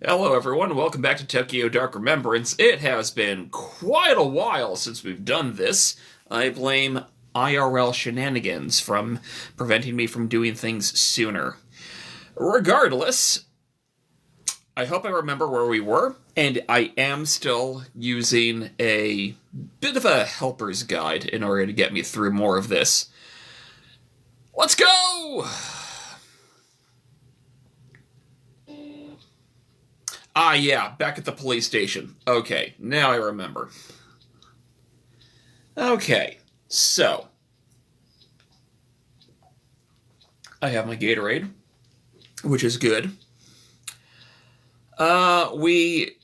Hello, everyone. Welcome back to Tokyo Dark Remembrance. It has been quite a while since we've done this. I blame IRL shenanigans from preventing me from doing things sooner. Regardless, I hope I remember where we were, and I am still using a bit of a helper's guide in order to get me through more of this. Let's go! Ah, yeah, back at the police station. Okay, now I remember. Okay, so. I have my Gatorade, which is good. We.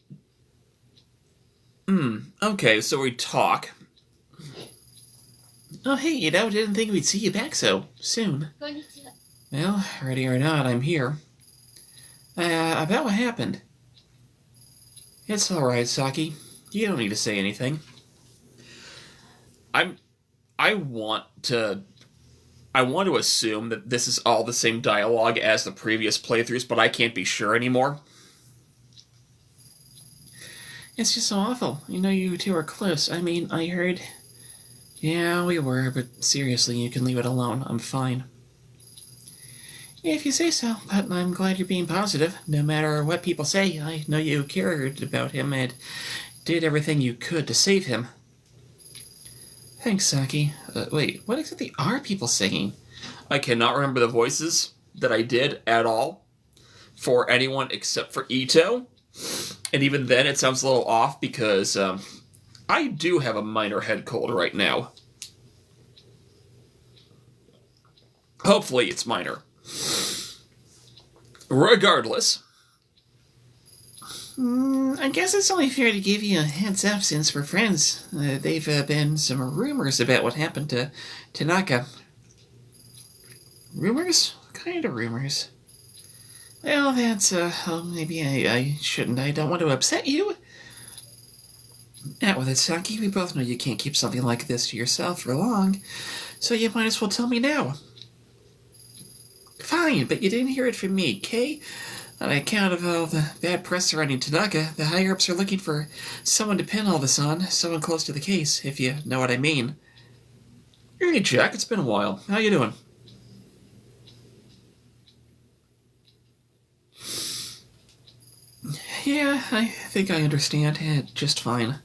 Okay, so we talk. Oh, hey, didn't think we'd see you back so soon. Well, ready or not, I'm here. About what happened? It's alright, Saki. You don't need to say anything. I'm... I want to... I want to assume that this is all the same dialogue as the previous playthroughs, but I can't be sure anymore. It's just so awful. You know, you two are close. I mean, I heard... Yeah, we were, but seriously, you can leave it alone. I'm fine. If you say so, but I'm glad you're being positive. No matter what people say, I know you cared about him and did everything you could to save him. Thanks, Saki. Wait, what exactly are people saying? I cannot remember the voices that I did at all for anyone except for Ito. And even then, it sounds a little off because I do have a minor head cold right now. Hopefully, it's minor. Regardless. I guess it's only fair to give you a heads up since we're friends. They've been some rumors about what happened to Tanaka. Rumors? What kind of rumors? Well, that's, maybe I shouldn't. I don't want to upset you. Out with it, Saki. We both know you can't keep something like this to yourself for long, so you might as well tell me now. Fine, but you didn't hear it from me, okay? On account of all the bad press surrounding Tanaka, the higher-ups are looking for someone to pin all this on, someone close to the case, if you know what I mean. Hey, Jack, it's been a while. How you doing? Yeah, I think I understand. Just fine.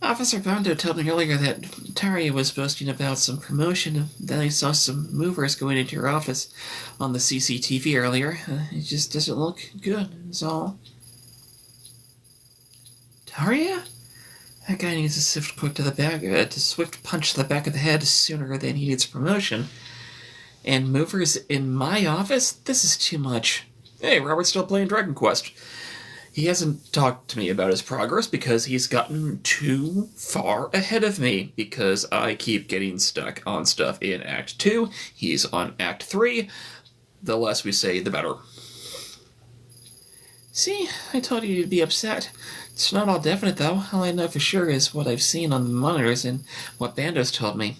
Officer Bondo told me earlier that Tari was boasting about some promotion. Then I saw some movers going into your office on the CCTV earlier. It just doesn't look good, is all. Taria? That guy needs a swift punch to the back of the head sooner than he needs promotion. And movers in my office? This is too much. Hey, Robert's still playing Dragon Quest. He hasn't talked to me about his progress because he's gotten too far ahead of me because I keep getting stuck on stuff in Act 2. He's on Act 3. The less we say, the better. See, I told you you'd be upset. It's not all definite, though. All I know for sure is what I've seen on the monitors and what Bando's told me.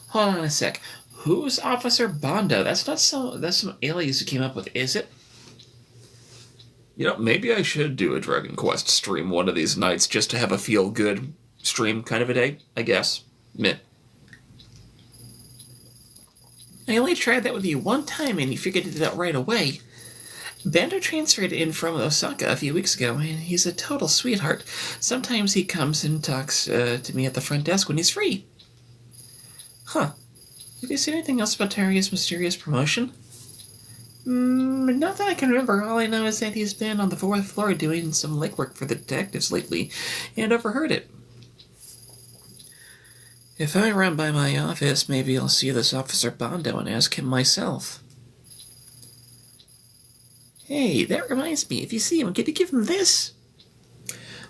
Hold on a sec. Who's Officer Bondo? That's some alias you came up with, is it? You know, maybe I should do a Dragon Quest stream one of these nights just to have a feel-good stream kind of a day, I guess. Meh. I only tried that with you one time and you figured it out right away. Bando transferred in from Osaka a few weeks ago, and he's a total sweetheart. Sometimes he comes and talks to me at the front desk when he's free. Huh. Did you see anything else about Taria's mysterious promotion? Not that I can remember. All I know is that he's been on the 4th floor doing some legwork for the detectives lately, and overheard it. If I run by my office, maybe I'll see this Officer Bondo and ask him myself. Hey, that reminds me. If you see him, can you give him this?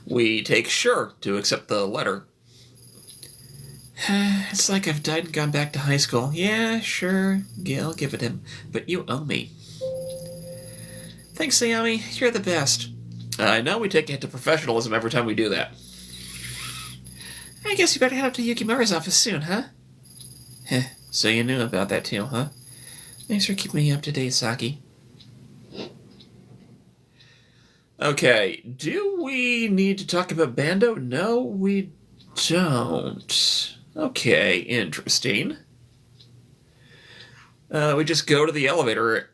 We take sure to accept the letter. It's like I've died and gone back to high school. Yeah, sure, I'll give it him. But you owe me. Thanks, Sayami. You're the best. I know we take it to professionalism every time we do that. I guess you better head up to Yukimura's office soon, huh? Heh, so you knew about that too, huh? Thanks for keeping me up to date, Saki. Okay, do we need to talk about Bando? No, we don't. Okay, interesting. We just go to the elevator.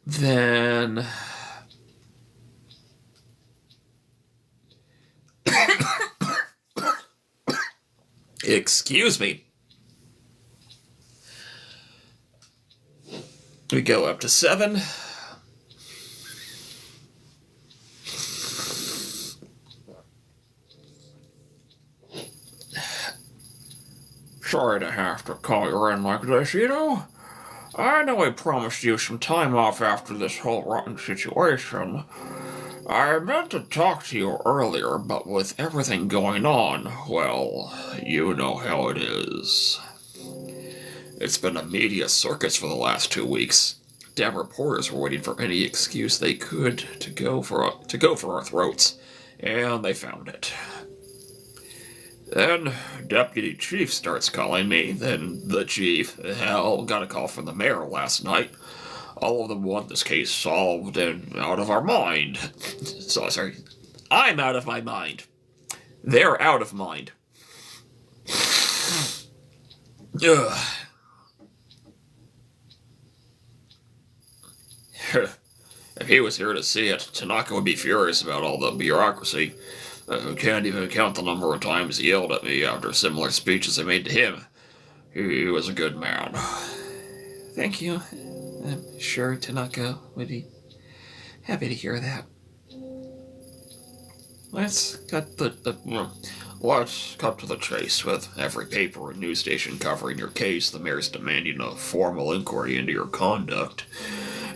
Then... Excuse me. We go up to 7. Sorry to have to call you in like this, you know. I know I promised you some time off after this whole rotten situation. I meant to talk to you earlier, but with everything going on, well, you know how it is. It's been a media circus for the last 2 weeks. Damn reporters were waiting for any excuse they could to go for our throats, and they found it. Then Deputy Chief starts calling me, then the Chief, hell, got a call from the mayor last night. All of them want this case solved and out of our mind. So, sorry, I'm out of my mind. They're out of mind. Ugh. If he was here to see it, Tanaka would be furious about all the bureaucracy. Can't even count the number of times he yelled at me after similar speeches I made to him. He was a good man. Thank you. I'm sure Tanaka would be happy to hear that. Let's cut let's cut to the chase. With every paper and news station covering your case, the mayor's demanding a formal inquiry into your conduct.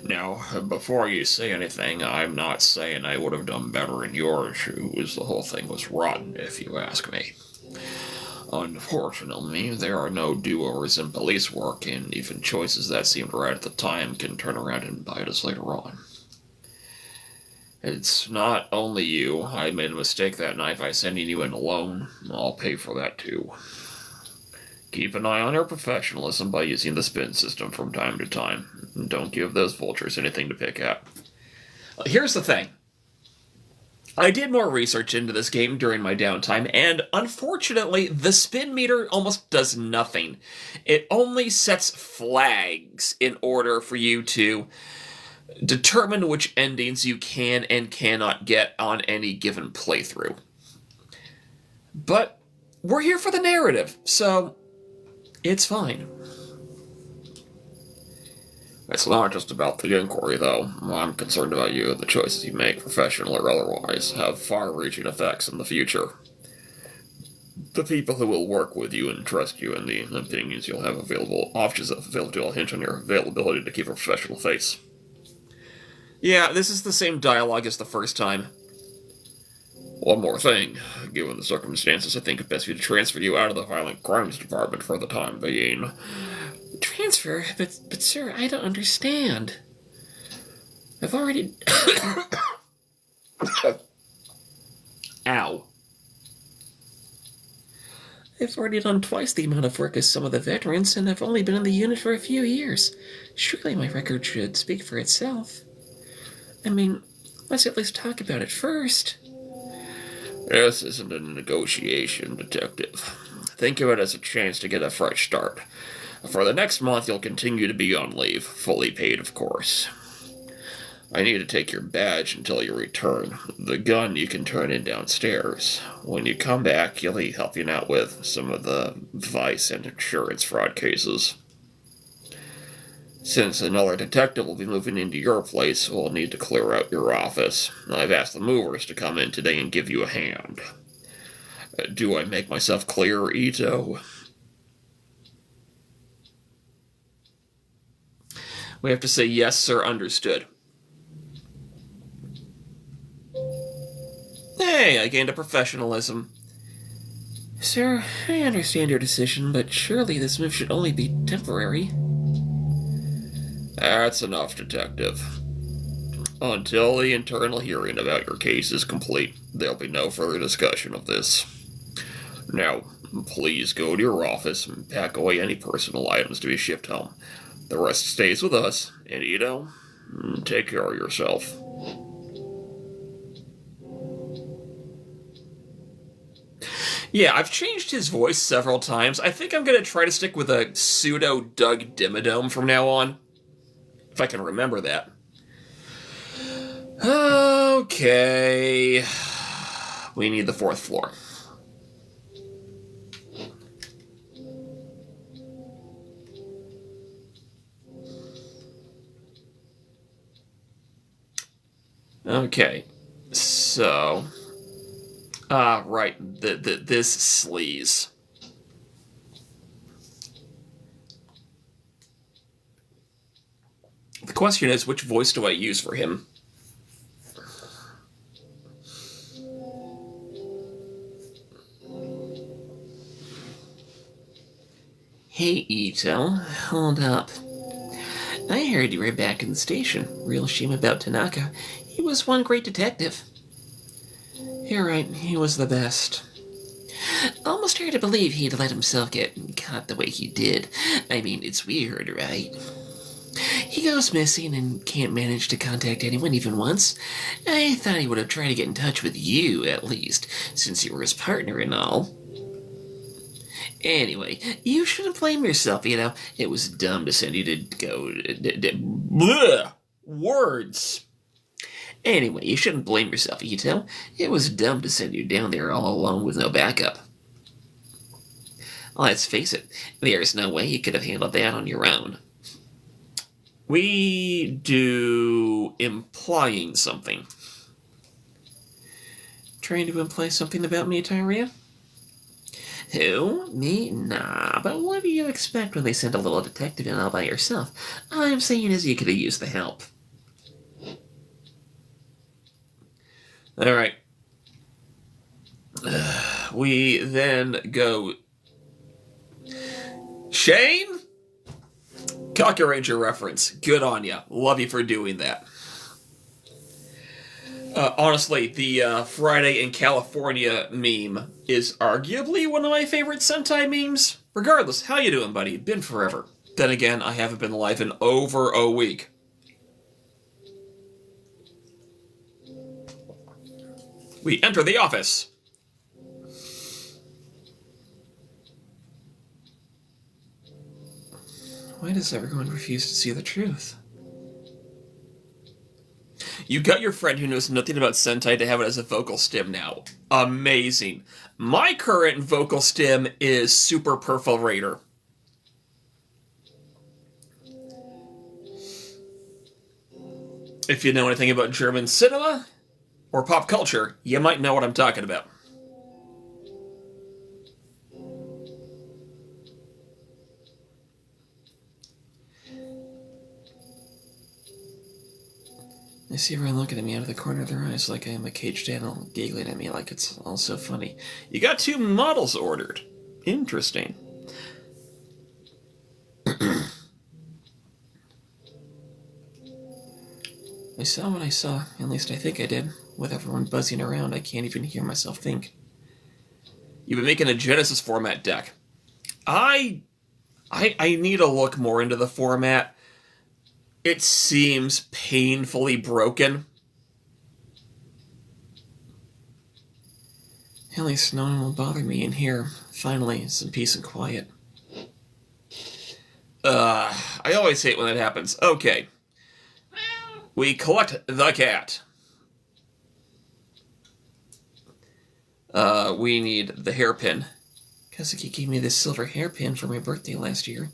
Now, before you say anything, I'm not saying I would have done better in your shoes. The whole thing was rotten, if you ask me. Unfortunately, there are no do-overs in police work, and even choices that seemed right at the time can turn around and bite us later on. It's not only you. I made a mistake that night by sending you in alone. I'll pay for that too. Keep an eye on your professionalism by using the spin system from time to time. Don't give those vultures anything to pick at. Here's the thing. I did more research into this game during my downtime, and unfortunately, the spin meter almost does nothing. It only sets flags in order for you to determine which endings you can and cannot get on any given playthrough. But we're here for the narrative, so it's fine. It's not just about the inquiry, though. I'm concerned about you and the choices you make, professional or otherwise, have far-reaching effects in the future. The people who will work with you and trust you and the opinions you'll have available, options available will hinge on your availability to keep a professional face. Yeah, this is the same dialogue as the first time. One more thing. Given the circumstances, I think it best for you to transfer you out of the Violent Crimes Department for the time being. Transfer? But sir, I don't understand. I've already... Ow. I've already done twice the amount of work as some of the veterans, and I've only been in the unit for a few years. Surely my record should speak for itself. I mean, let's at least talk about it first. This isn't a negotiation, Detective. Think of it as a chance to get a fresh start. For the next month, you'll continue to be on leave, fully paid, of course. I need to take your badge until you return. The gun you can turn in downstairs. When you come back, you'll be helping out with some of the vice and insurance fraud cases. Since another detective will be moving into your place, we'll need to clear out your office. I've asked the movers to come in today and give you a hand. Do I make myself clear, Ito? We have to say, yes, sir, understood. Hey, I gained a professionalism. Sir, I understand your decision, but surely this move should only be temporary. That's enough, Detective. Until the internal hearing about your case is complete, there'll be no further discussion of this. Now, Please go to your office and pack away any personal items to be shipped home. The rest stays with us, and Ito, take care of yourself. Yeah, I've changed his voice several times. I think I'm going to try to stick with a pseudo Doug Dimmadome from now on, if I can remember that. Okay. We need the fourth floor. Okay. So. Right. This sleaze. The question is, which voice do I use for him? Hey, Ito. Hold up. I heard you were back in the station. Real shame about Tanaka. He was one great detective. You're right, he was the best. Almost hard to believe he'd let himself get caught the way he did. I mean, it's weird, right? He goes missing and can't manage to contact anyone even once. I thought he would have tried to get in touch with you, at least, since you were his partner and all. Anyway, you shouldn't blame yourself, you know. It was dumb to send you to go... Bleh! Words! Anyway, you shouldn't blame yourself, Ito. It was dumb to send you down there all alone with no backup. Let's face it, there's no way you could have handled that on your own. We do implying something. Trying to imply something about me, Tyria? Who? Me? Nah, but what do you expect when they send a little detective in all by yourself? All I'm saying is you could have used the help. Alright. We then go... Shane? Cocker Ranger reference. Good on ya. Love you for doing that. Honestly, the Friday in California meme is arguably one of my favorite Sentai memes. Regardless, how you doing, buddy? Been forever. Then again, I haven't been live in over a week. We enter the office. Why does everyone refuse to see the truth? You got your friend who knows nothing about Sentai to have it as a vocal stim now. Amazing. My current vocal stim is Super Perforator. If you know anything about German cinema or pop culture, you might know what I'm talking about. I see everyone looking at me out of the corner of their eyes like I am a caged animal, giggling at me like it's all so funny. You got 2 models ordered. Interesting. I saw what I saw, at least I think I did. With everyone buzzing around, I can't even hear myself think. You've been making a Genesis format deck. I need to look more into the format. It seems painfully broken. At least no one will bother me in here. Finally, some peace and quiet. I always hate when that happens. Okay. We collect the cat. We need the hairpin. Kazuki gave me this silver hairpin for my birthday last year.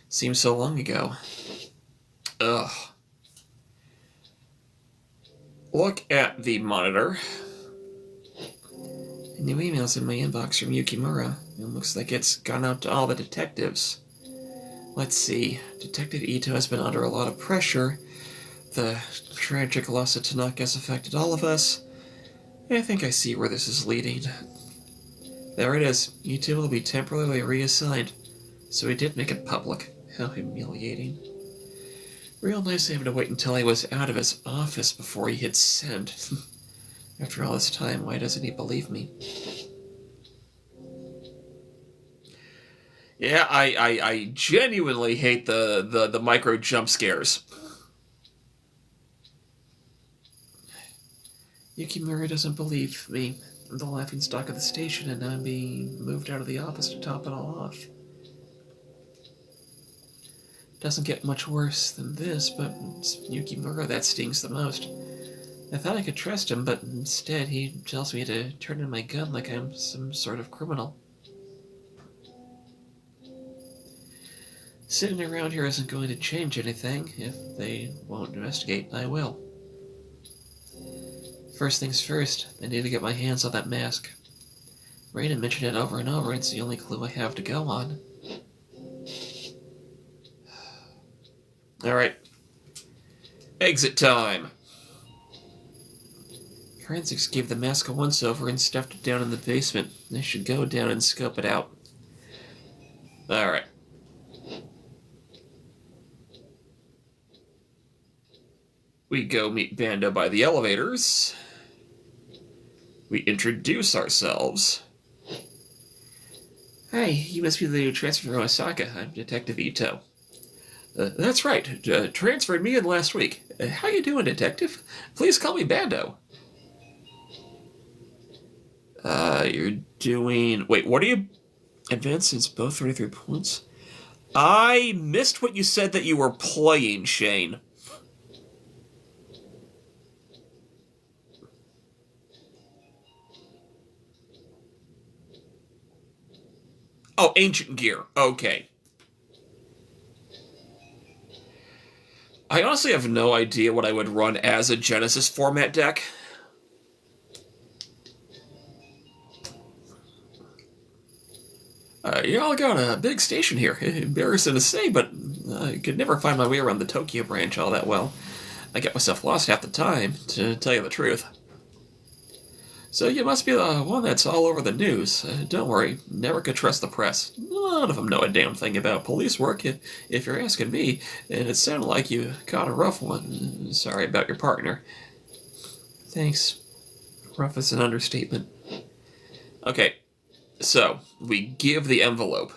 Seems so long ago. Ugh. Look at the monitor. A new email's in my inbox from Yukimura. It looks like it's gone out to all the detectives. Let's see. Detective Ito has been under a lot of pressure. The tragic loss of Tanaka has affected all of us. I think I see where this is leading. There it is. Ito will be temporarily reassigned. So he did make it public. How humiliating. Real nice of him to wait until I was out of his office before he hit send. After all this time, why doesn't he believe me? Yeah, I genuinely hate the micro jump scares. Yukimura doesn't believe me. I'm the laughing stock of the station, and I'm being moved out of the office to top it all off. Doesn't get much worse than this, but it's Yukimura that stings the most. I thought I could trust him, but instead he tells me to turn in my gun like I'm some sort of criminal. Sitting around here isn't going to change anything. If they won't investigate, I will. First things first, I need to get my hands on that mask. Raiden mentioned it over and over, it's the only clue I have to go on. Alright. Exit time. Forensics gave the mask a once-over and stuffed it down in the basement. They should go down and scope it out. Alright. We go meet Bando by the elevators. We introduce ourselves. Hi, you must be the new transfer from Osaka. I'm Detective Ito. That's right. Transferred me in last week. How you doing, Detective? Please call me Bando. You're doing... Wait, what are you... Advanced since both 33 points? I missed what you said that you were playing, Shane. Oh, Ancient Gear. Okay. I honestly have no idea what I would run as a Genesis format deck. Y'all got a big station here. Embarrassing to say, but I could never find my way around the Tokyo branch all that well. I get myself lost half the time, to tell you the truth. So you must be the one that's all over the news. Don't worry, never could trust the press. None of them know a damn thing about police work, if you're asking me, and it sounded like you caught a rough one. Sorry about your partner. Thanks. Rough is an understatement. Okay, so we give the envelope.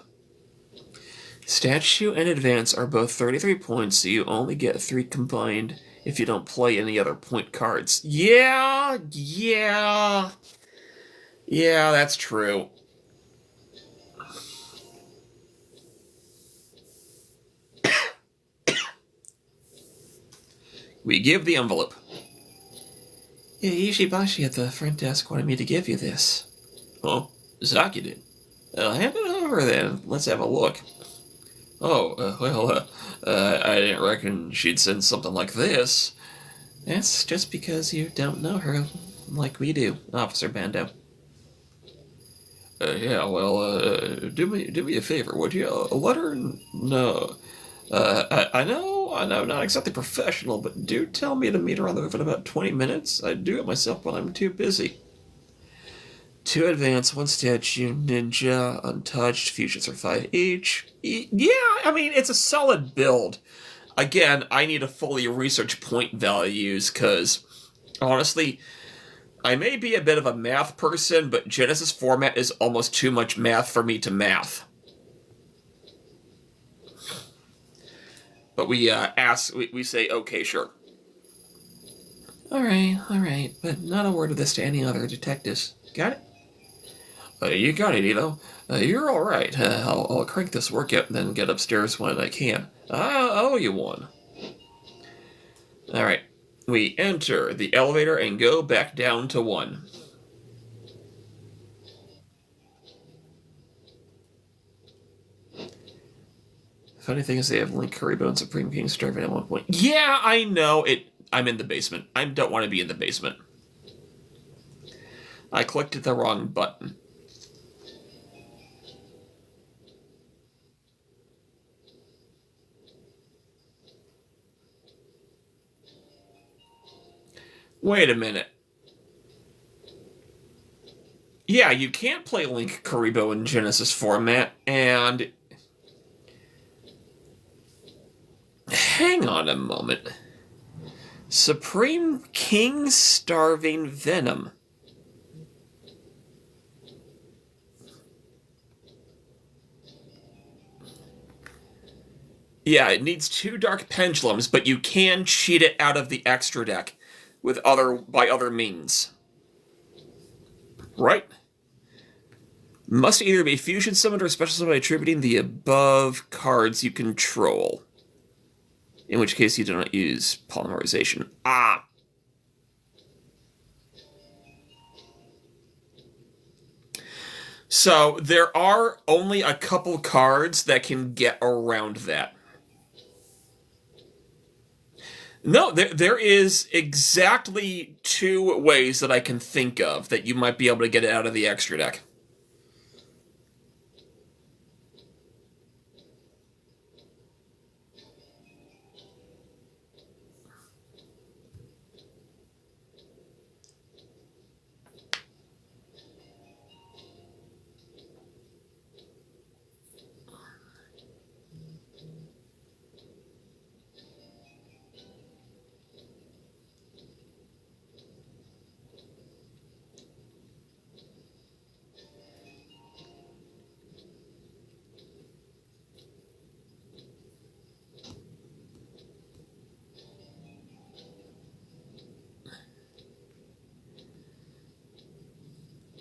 Statue and Advance are both 33 points, so you only get 3 combined if you don't play any other point cards. Yeah, that's true. We give the envelope. Yeah, Ishibashi at the front desk wanted me to give you this. Oh, Zaki did. Hand it over then. Let's have a look. Oh, I didn't reckon she'd send something like this. That's just because you don't know her like we do, Officer Bando. Yeah, well, do me a favor, would you? A letter? No. I know I'm not exactly professional, but do tell me to meet her on the move in about 20 minutes. I do it myself when I'm too busy. 2 Advance, 1 Statue, Ninja, Untouched, Fusions are 5 each. Yeah, I mean, it's a solid build. Again, I need to fully research point values, because, honestly, I may be a bit of a math person, but Genesis format is almost too much math for me to math. But we say, okay, sure. Alright, but not a word of this to any other detectives. Got it? You got it, Ito. You're alright. I'll crank this workout and then get upstairs when I can. I owe you one. Alright. We enter the elevator and go back down to 1. Funny thing is they have Link, Kuribo, and Supreme King starving at one point. Yeah, I know. I'm in the basement. I don't want to be in the basement. I clicked the wrong button. Wait a minute. Yeah, you can't play Link Kuribo in Genesis format, and... Hang on a moment. Supreme King Starving Venom. Yeah, it needs 2 dark pendulums, but you can cheat it out of the extra deck by other means. Right? Must either be fusion summoned or special summoned by attributing the above cards you control. In which case you do not use polymerization. Ah! So there are only a couple cards that can get around that. No, there is exactly 2 ways that I can think of that you might be able to get it out of the extra deck.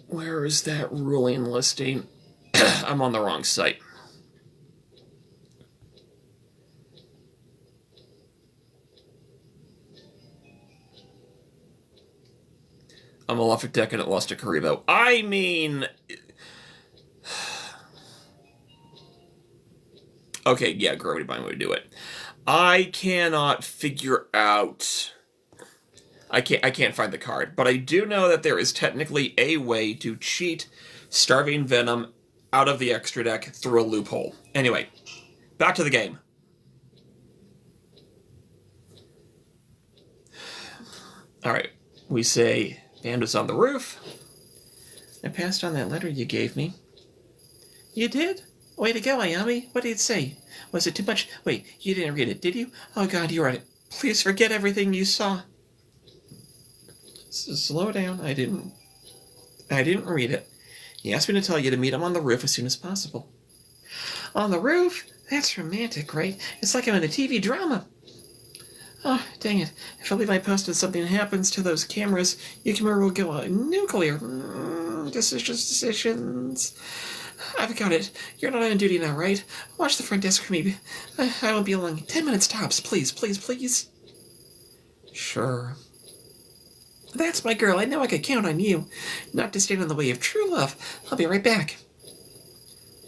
Where is that ruling listing? I'm on the wrong site. I'm a Malefic deck and it lost to Karibo. I mean... Okay, yeah, Gravity Bind would do it. I cannot figure out... I can't find the card, but I do know that there is technically a way to cheat Starving Venom out of the extra deck through a loophole. Anyway, back to the game. Alright, we say Vanda's on the roof. I passed on that letter you gave me. You did? Way to go, Ayami. What did it say? Was it too much? Wait, you didn't read it, did you? Oh god, you read it. Please forget everything you saw. Slow down. I didn't read it. He asked me to tell you to meet him on the roof as soon as possible. On the roof? That's romantic, right? It's like I'm in a TV drama. Oh, dang it. If I leave my post and something happens to those cameras, Yukimura will go nuclear. Decisions. I've got it. You're not on duty now, right? Watch the front desk for me. I won't be long. 10 minutes tops. Please, please, please. Sure. That's my girl. I know I could count on you. Not to stand in the way of true love. I'll be right back.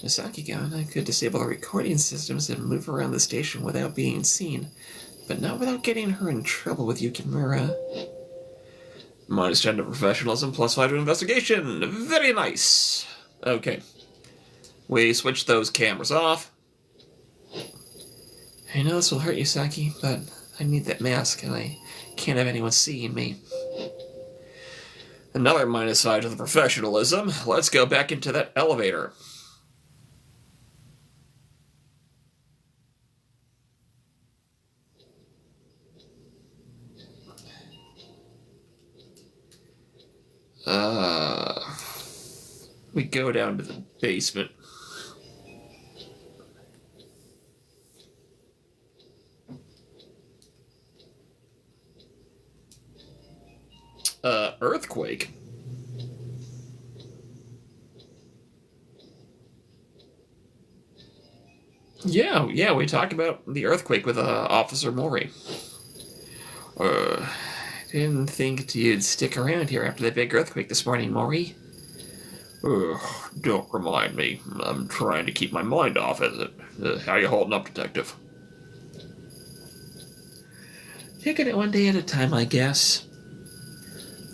Misaki-gun, I could disable the recording systems and move around the station without being seen, but not without getting her in trouble with Yukimura. -10 to professionalism, +5 to investigation. Very nice. Okay. We switch those cameras off. I know this will hurt you, Saki, but I need that mask, and I can't have anyone seeing me. Another -5 to the professionalism. Let's go back into that elevator. We go down to the basement. Earthquake? Yeah, we talked about the earthquake with Officer Mori. Didn't think you'd stick around here after the big earthquake this morning, Mori. Don't remind me. I'm trying to keep my mind off it. How you holding up, Detective? Taking it one day at a time, I guess.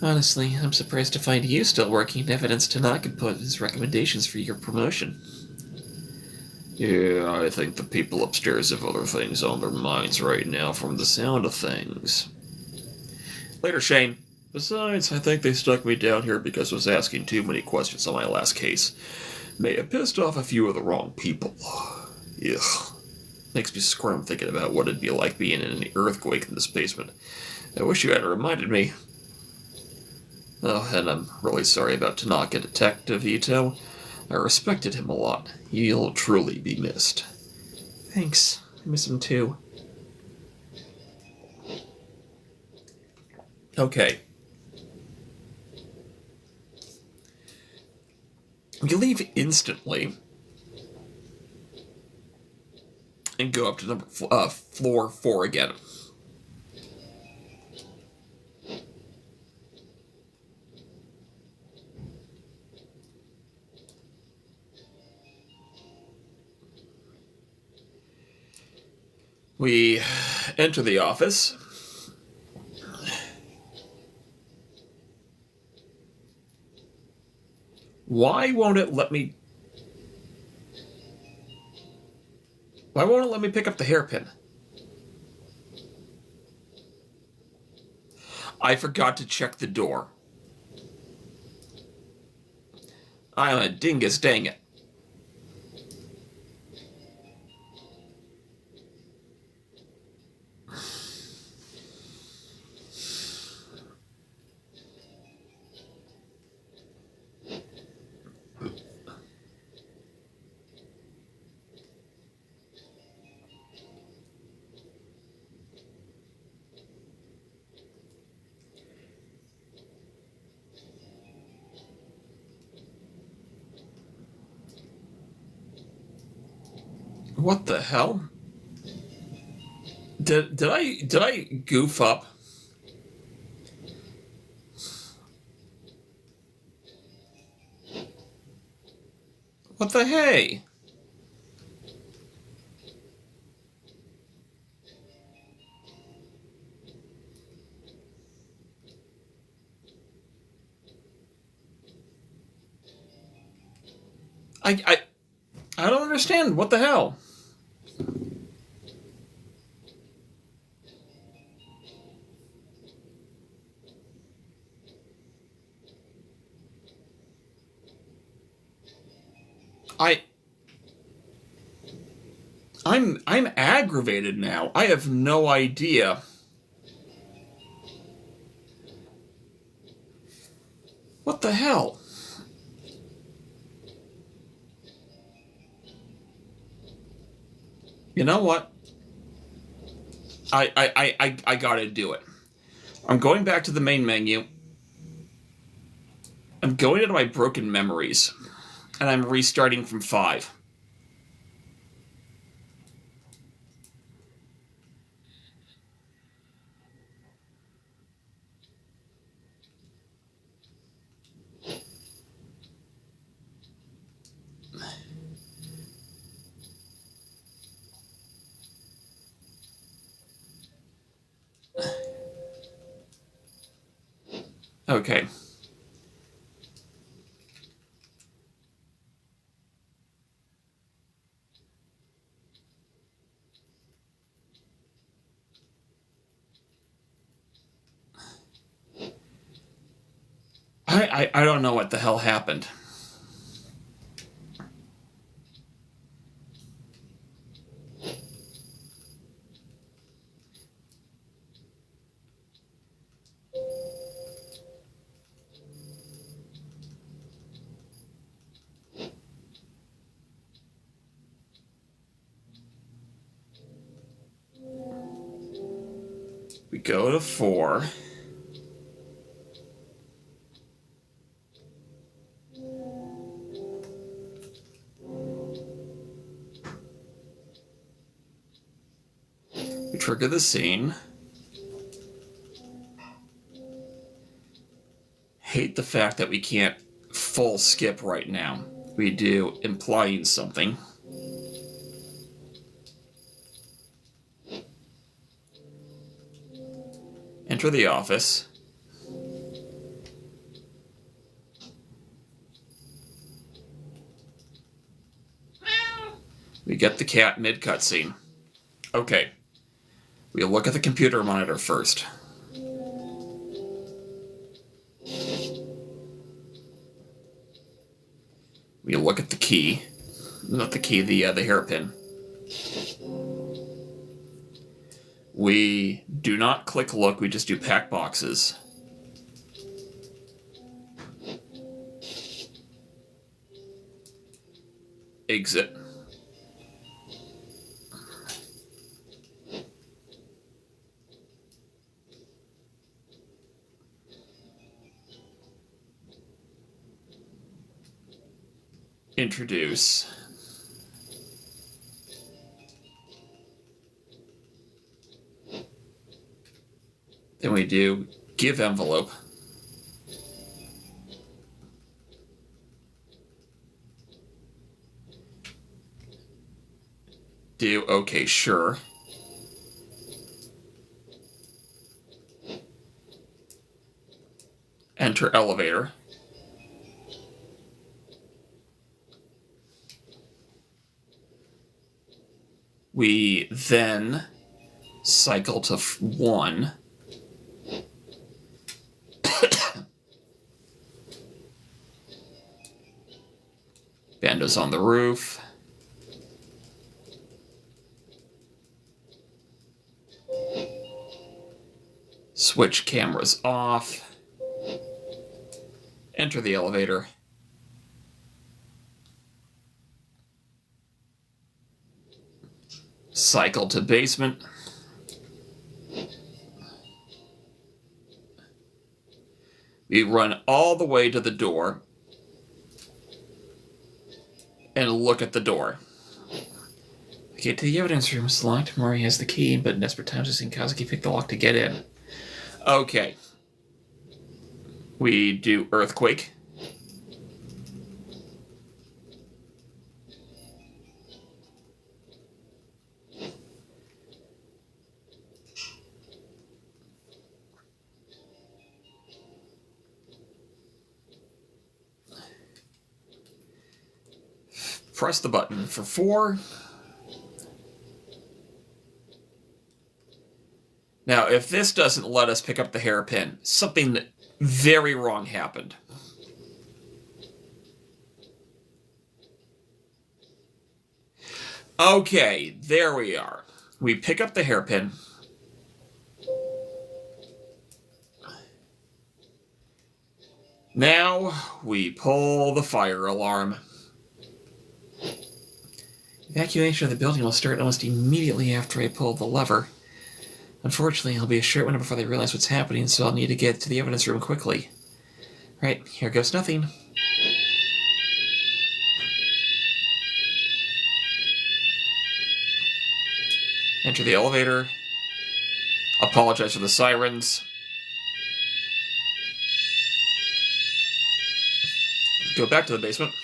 Honestly, I'm surprised to find you still working. Evidence Tanaka put his recommendations for your promotion. Yeah, I think the people upstairs have other things on their minds right now from the sound of things. Later, Shane. Besides, I think they stuck me down here because I was asking too many questions on my last case. May have pissed off a few of the wrong people. Ugh. Makes me squirm thinking about what it'd be like being in an earthquake in this basement. I wish you hadn't reminded me. Oh, and I'm really sorry about Tanaka, Detective Ito. I respected him a lot. He'll truly be missed. Thanks. miss him too. Okay. We leave instantly and go up to floor 4 again. We enter the office. Why won't it let me pick up the hairpin? I forgot to check the door. I'm a dingus, dang it. What the hell? Did I goof up? What the hey? I I don't understand. What the hell? I I'm aggravated now. I have no idea. What the hell? You know what? I gotta do it. I'm going back to the main menu. I'm going into my broken memories. And I'm restarting from 5. Okay. I don't know what the hell happened. We go to 4. We trigger the scene. Hate the fact that we can't full skip right now. We do, implying something. Enter the office. We get the cat mid-cutscene. Okay. We look at the computer monitor first. We look at the key. Not the key, the hairpin. We do not click look, we just do pack boxes. Exit. introduce. Then we do give envelope. Do okay, sure. Enter elevator. We then cycle to 1. Bando's on the roof. Switch cameras off. Enter the elevator. Cycle to basement. We run all the way to the door and look at the door. We get to the evidence room. It's locked. Mori has the key, but in desperate times, I've seen Kazuki pick the lock to get in. Okay. We do earthquake. Press the button for 4. Now, if this doesn't let us pick up the hairpin, something very wrong happened. Okay, there we are. We pick up the hairpin. Now, we pull the fire alarm. Evacuation of the building will start almost immediately after I pull the lever. Unfortunately, it'll be a short window before they realize what's happening, so I'll need to get to the evidence room quickly. Right, here goes nothing. Enter the elevator. Apologize for the sirens. Go back to the basement.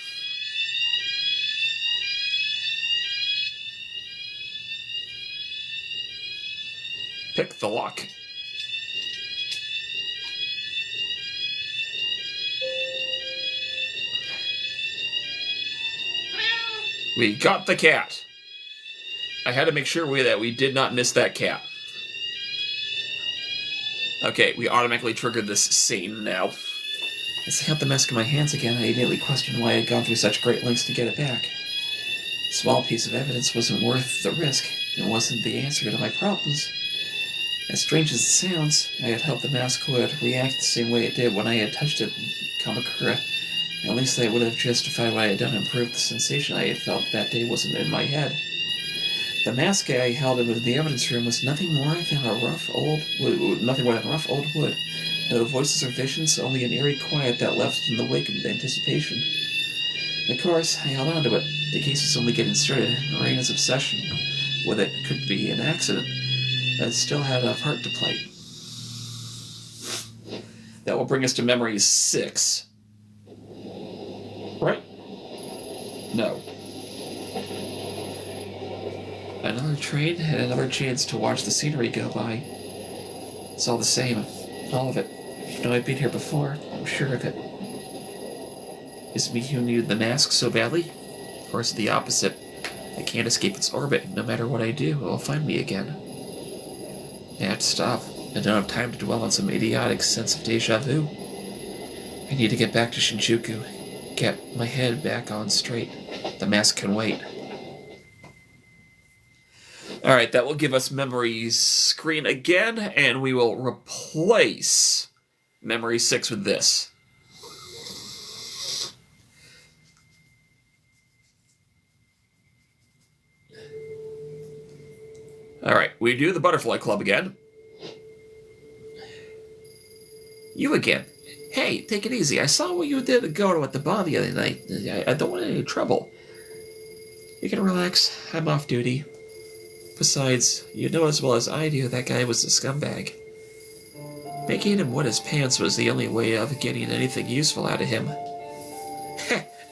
Pick the lock. We got the cat. I had to make sure that we did not miss that cat. Okay, we automatically triggered this scene now. As I held the mask in my hands again, I immediately questioned why I had gone through such great lengths to get it back. A small piece of evidence wasn't worth the risk. It wasn't the answer to my problems. As strange as it sounds, I had hoped the mask would react the same way it did when I had touched it in Kamakura. At least that would have justified what I had done and proved the sensation I had felt that day wasn't in my head. The mask I held in the evidence room was nothing more than rough old wood. No voices or visions, only an eerie quiet that left in the wake of anticipation. Of course, I held on to it. The case was only getting started. Reina's obsession with it could be an accident. I still had a part to play. That will bring us to memory 6. Right? No. Another train and another chance to watch the scenery go by. It's all the same. All of it. Even though I've been here before, I'm sure of it. Is it me who needed the mask so badly? Or is it the opposite? I can't escape its orbit. No matter what I do, it will find me again. I have to stop. I don't have time to dwell on some idiotic sense of deja vu. I need to get back to Shinjuku. Get my head back on straight. The mask can wait. Alright, that will give us memory screen again, and we will replace memory 6 with this. Alright, we do the Butterfly Club again. You again. Hey, take it easy. I saw what you did to Goto at the bar the other night. I don't want any trouble. You can relax. I'm off duty. Besides, you know as well as I do that guy was a scumbag. Making him wet his pants was the only way of getting anything useful out of him.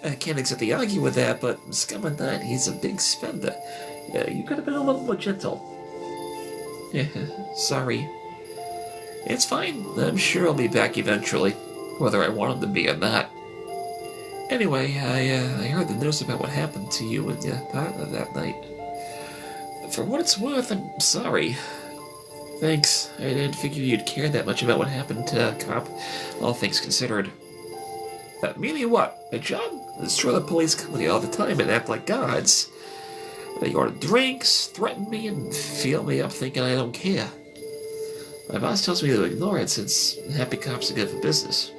I can't exactly argue with that, but scum or not, he's a big spender. You could have been a little more gentle. Sorry. It's fine. I'm sure I'll be back eventually, whether I want him to be or not. Anyway, I heard the news about what happened to you and your partner that night. For what it's worth, I'm sorry. Thanks. I didn't figure you'd care that much about what happened to a cop, all things considered. Meaning what? My job? It's sure the police come to me all the time and act like gods. They order drinks, threaten me, and feel me up thinking I don't care. My boss tells me to ignore it since happy cops are good for business.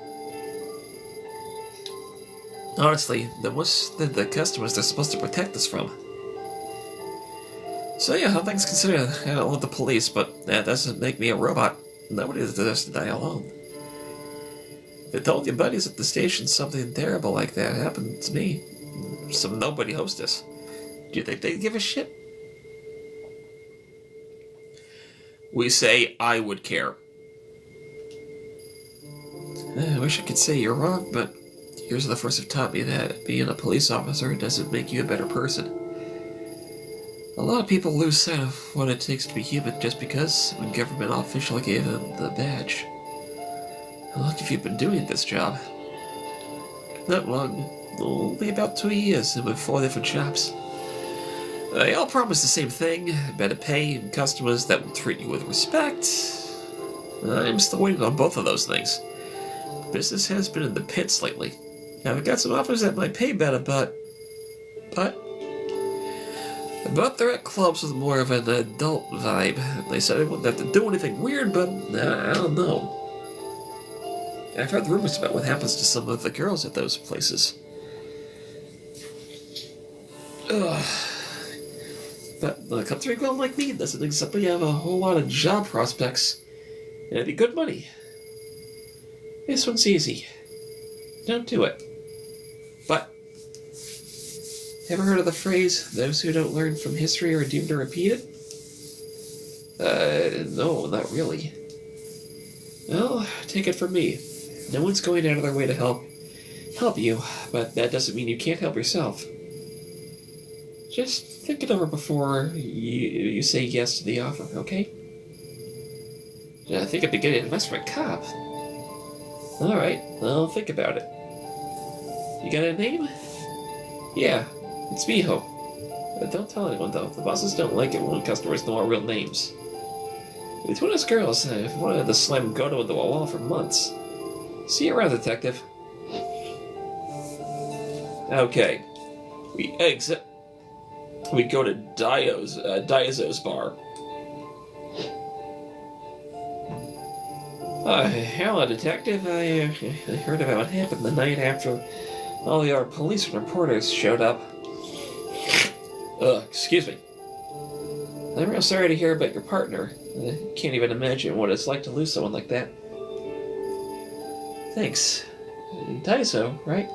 Honestly, they're the customers they're supposed to protect us from. So yeah, all things considered, I don't love the police, but that doesn't make me a robot. Nobody deserves to die alone. If you told your buddies at the station something terrible like that happened to me, some nobody hostess, do you think they'd give a shit? We say, I would care. I wish I could say you're wrong, but years of the force have taught me that being a police officer doesn't make you a better person. A lot of people lose sight of what it takes to be human just because a government official gave them the badge. How long have you been doing this job? Not long. Only about 2 years and with 4 different jobs. They all promise the same thing, better pay and customers that will treat you with respect. I'm still waiting on both of those things. Business has been in the pits lately. I've got some offers that might pay better, but they're at clubs with more of an adult vibe. They said I wouldn't have to do anything weird, but I don't know. I've heard rumors about what happens to some of the girls at those places. Ugh. But a country girl like me doesn't exactly have a whole lot of job prospects. And it'd be good money. This one's easy. Don't do it. But, ever heard of the phrase, those who don't learn from history are doomed to repeat it? No, not really. Well, take it from me. No one's going out of their way to help you, but that doesn't mean you can't help yourself. Just think it over before you say yes to the offer, okay? I think I'd be getting an investment cop. Alright, I'll think about it. You got a name? Yeah, it's Miho. Don't tell anyone though, the bosses don't like it when customers know our real names. Between us girls, I've wanted to slam Goto into a wall for months. See you around, detective. Okay. We exit. We go to Diazo's bar. Hello, detective. I heard about what happened the night after all your police and reporters showed up. Excuse me. I'm real sorry to hear about your partner. I can't even imagine what it's like to lose someone like that. Thanks. Daiso, right?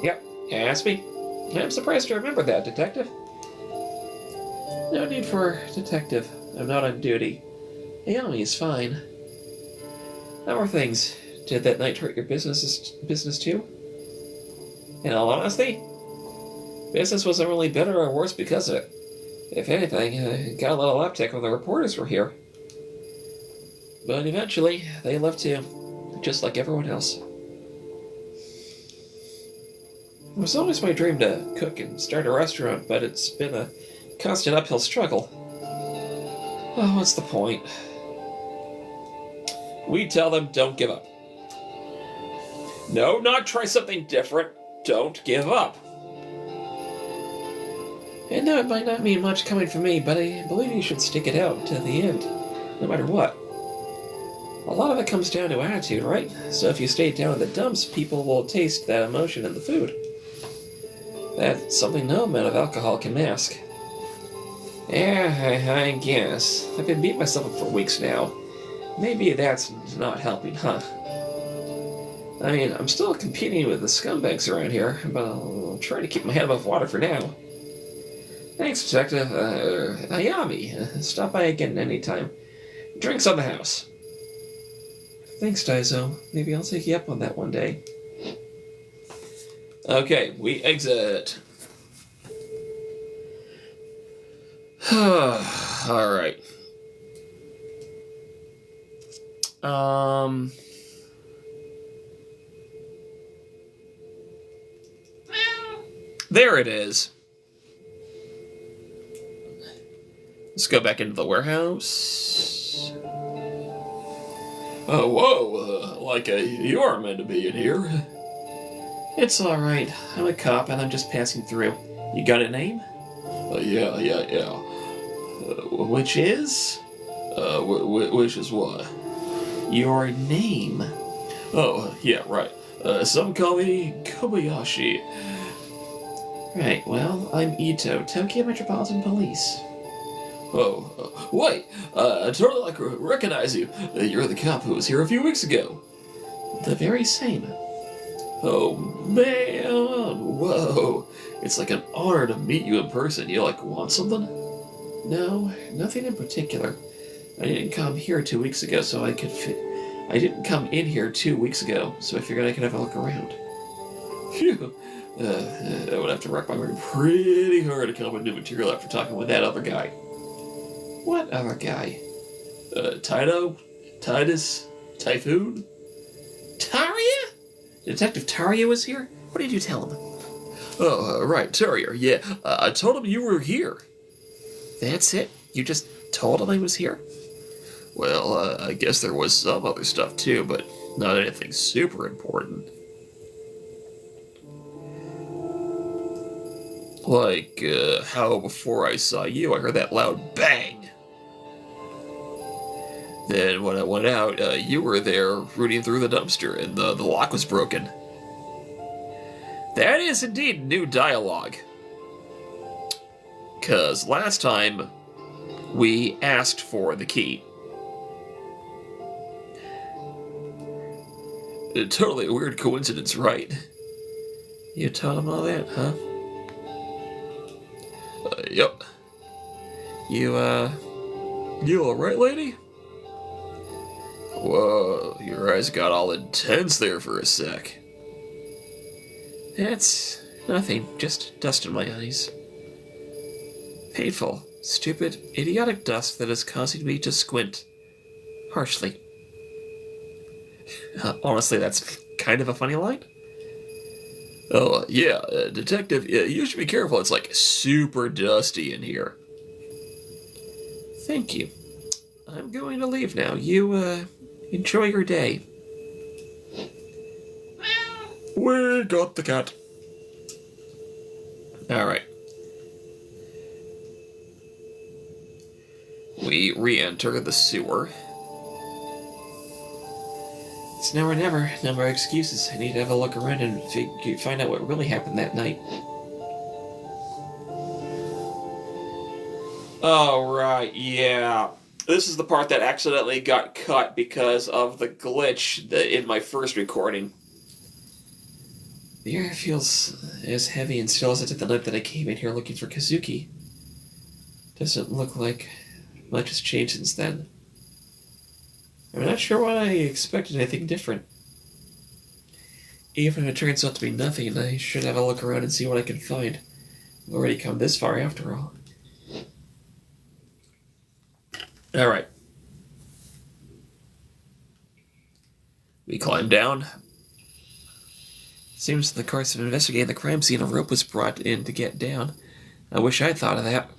Yep, ask me. I'm surprised you remember that, detective. No need for detective. I'm not on duty. Naomi is fine. No more things. Did that night hurt your business too? In all honesty, business wasn't really better or worse because of it. If anything, I got a little uptick when the reporters were here. But eventually, they left too, just like everyone else. It was always my dream to cook and start a restaurant, but it's been a constant uphill struggle. Oh, what's the point? We tell them don't give up. No, not try something different. Don't give up. I know it might not mean much coming from me, but I believe you should stick it out to the end, no matter what. A lot of it comes down to attitude, right? So if you stay down in the dumps, people will taste that emotion in the food. That's something no amount of alcohol can mask. Yeah, I guess. I've been beating myself up for weeks now. Maybe that's not helping, huh? I mean, I'm still competing with the scumbags around here, but I'll try to keep my head above water for now. Thanks, Detective. Ayami. Stop by again anytime. Drinks on the house. Thanks, Daiso. Maybe I'll take you up on that one day. Okay, we exit. Alright. There it is. Let's go back into the warehouse. Oh, whoa, you are meant to be in here. It's alright. I'm a cop and I'm just passing through. You got a name? Yeah. Which is? Which is what? Your name. Oh, yeah, right. Some call me Kobayashi. Right, well, I'm Ito, Tokyo Metropolitan Police. Oh, wait, I totally recognize you. You're the cop who was here a few weeks ago. The very same. Oh, man, whoa. It's like an honor to meet you in person. You, want something? No, nothing in particular. I didn't come here 2 weeks ago, so I didn't come in here 2 weeks ago, so I figured I could have a look around. Phew. I would have to wreck my brain pretty hard to come up with new material after talking with that other guy. What other guy? Taito? Titus? Typhoon? Taria? Detective Taria was here? What did you tell him? Oh, right, Taria, yeah. I told him you were here. That's it? You just told him I was here? Well, I guess there was some other stuff too, but not anything super important. Like, how before I saw you, I heard that loud bang. Then when I went out, you were there rooting through the dumpster, and the lock was broken. That is indeed new dialogue. 'Cause last time, we asked for the key. Totally a weird coincidence, right? You told him all that, huh? Yep. You alright, lady? Whoa, your eyes got all intense there for a sec. That's nothing, just dust in my eyes. Painful, stupid, idiotic dust that is causing me to squint. Harshly. Honestly, that's kind of a funny line. Oh, yeah, Detective, you should be careful. It's super dusty in here. Thank you. I'm going to leave now. You, enjoy your day. We got the cat. Alright. We re-enter the sewer. It's now or never. No more excuses. I need to have a look around and find out what really happened that night. Oh, right, yeah. This is the part that accidentally got cut because of the glitch in my first recording. The air feels as heavy and still as it did the night that I came in here looking for Kazuki. Doesn't look like much has changed since then. I'm not sure why I expected anything different. Even if it turns out to be nothing, I should have a look around and see what I can find. I've already come this far after all. Alright. We climb down. Seems in the course of investigating the crime scene, a rope was brought in to get down. I wish I'd thought of that.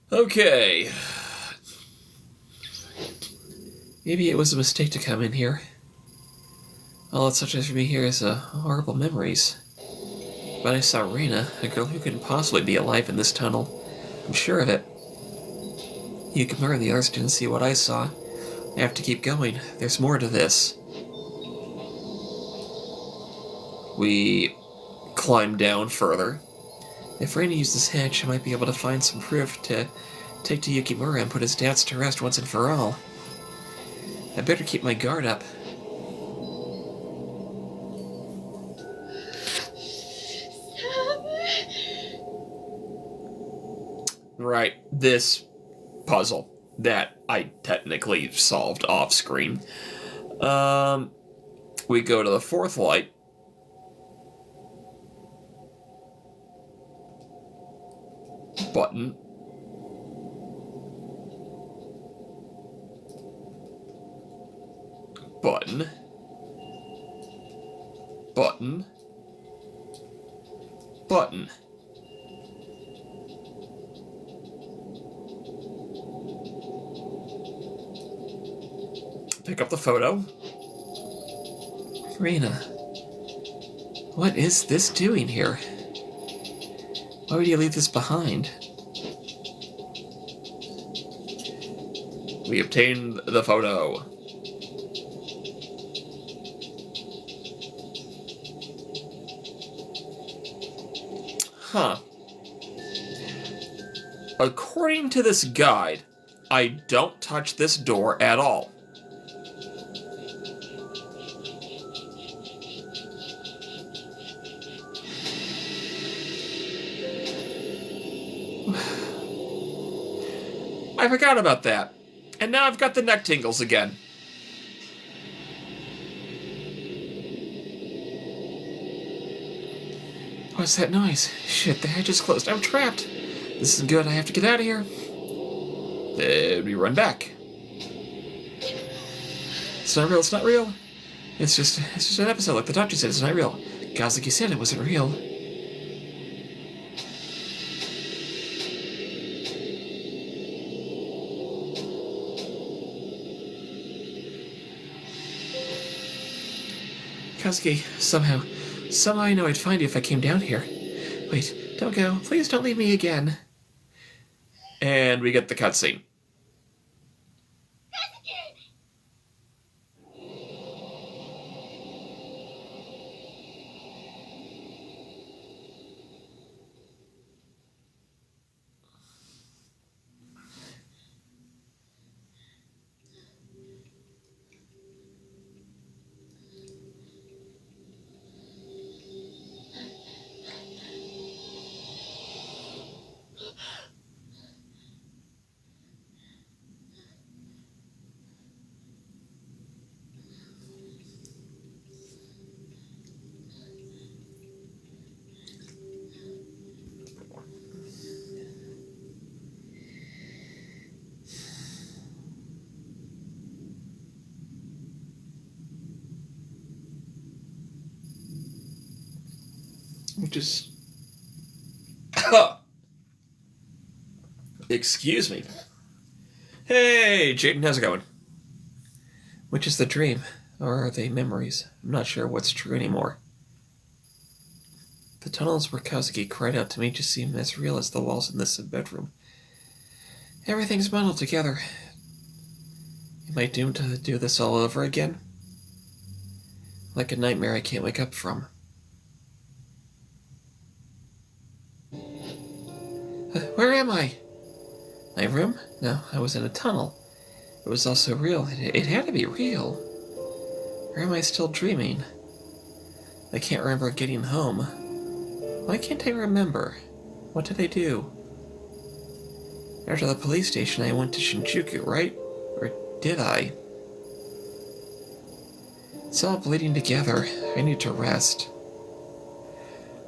Okay. Maybe it was a mistake to come in here. All that's left for me here is horrible memories. But I saw Reina, a girl who couldn't possibly be alive in this tunnel. I'm sure of it. You can learn the others didn't see what I saw. I have to keep going. There's more to this. We climb down further. If Reina used this hatch, I might be able to find some proof to take to Yukimura and put his doubts to rest once and for all. I better keep my guard up. Right, this puzzle that I technically solved off screen. We go to the fourth light. Button. Button. Button. Button. Pick up the photo. Reina, what is this doing here? Why would you leave this behind? We obtained the photo. Huh. According to this guide, I don't touch this door at all. I forgot about that. And now I've got the neck tingles again. What's that noise? Shit, the hatch is closed. I'm trapped. This isn't good. I have to get out of here. Then we run back. It's not real. It's not real. It's just an episode. Like the doctor said, it's not real. Kazuki said it wasn't real. Kazuki, somehow I know I'd find you if I came down here. Wait, don't go. Please don't leave me again. And we get the cutscene. Just... Excuse me. Hey, Jaden, how's it going? Which is the dream? Or are they memories? I'm not sure what's true anymore. The tunnels where Kazuki cried out to me just seem as real as the walls in this bedroom. Everything's muddled together. Am I doomed to do this all over again? Like a nightmare I can't wake up from. Where am I? My room? No, I was in a tunnel. It was also real. It had to be real. Or am I still dreaming? I can't remember getting home. Why can't I remember? What did I do? After the police station, I went to Shinjuku, right? Or did I? It's all bleeding together. I need to rest.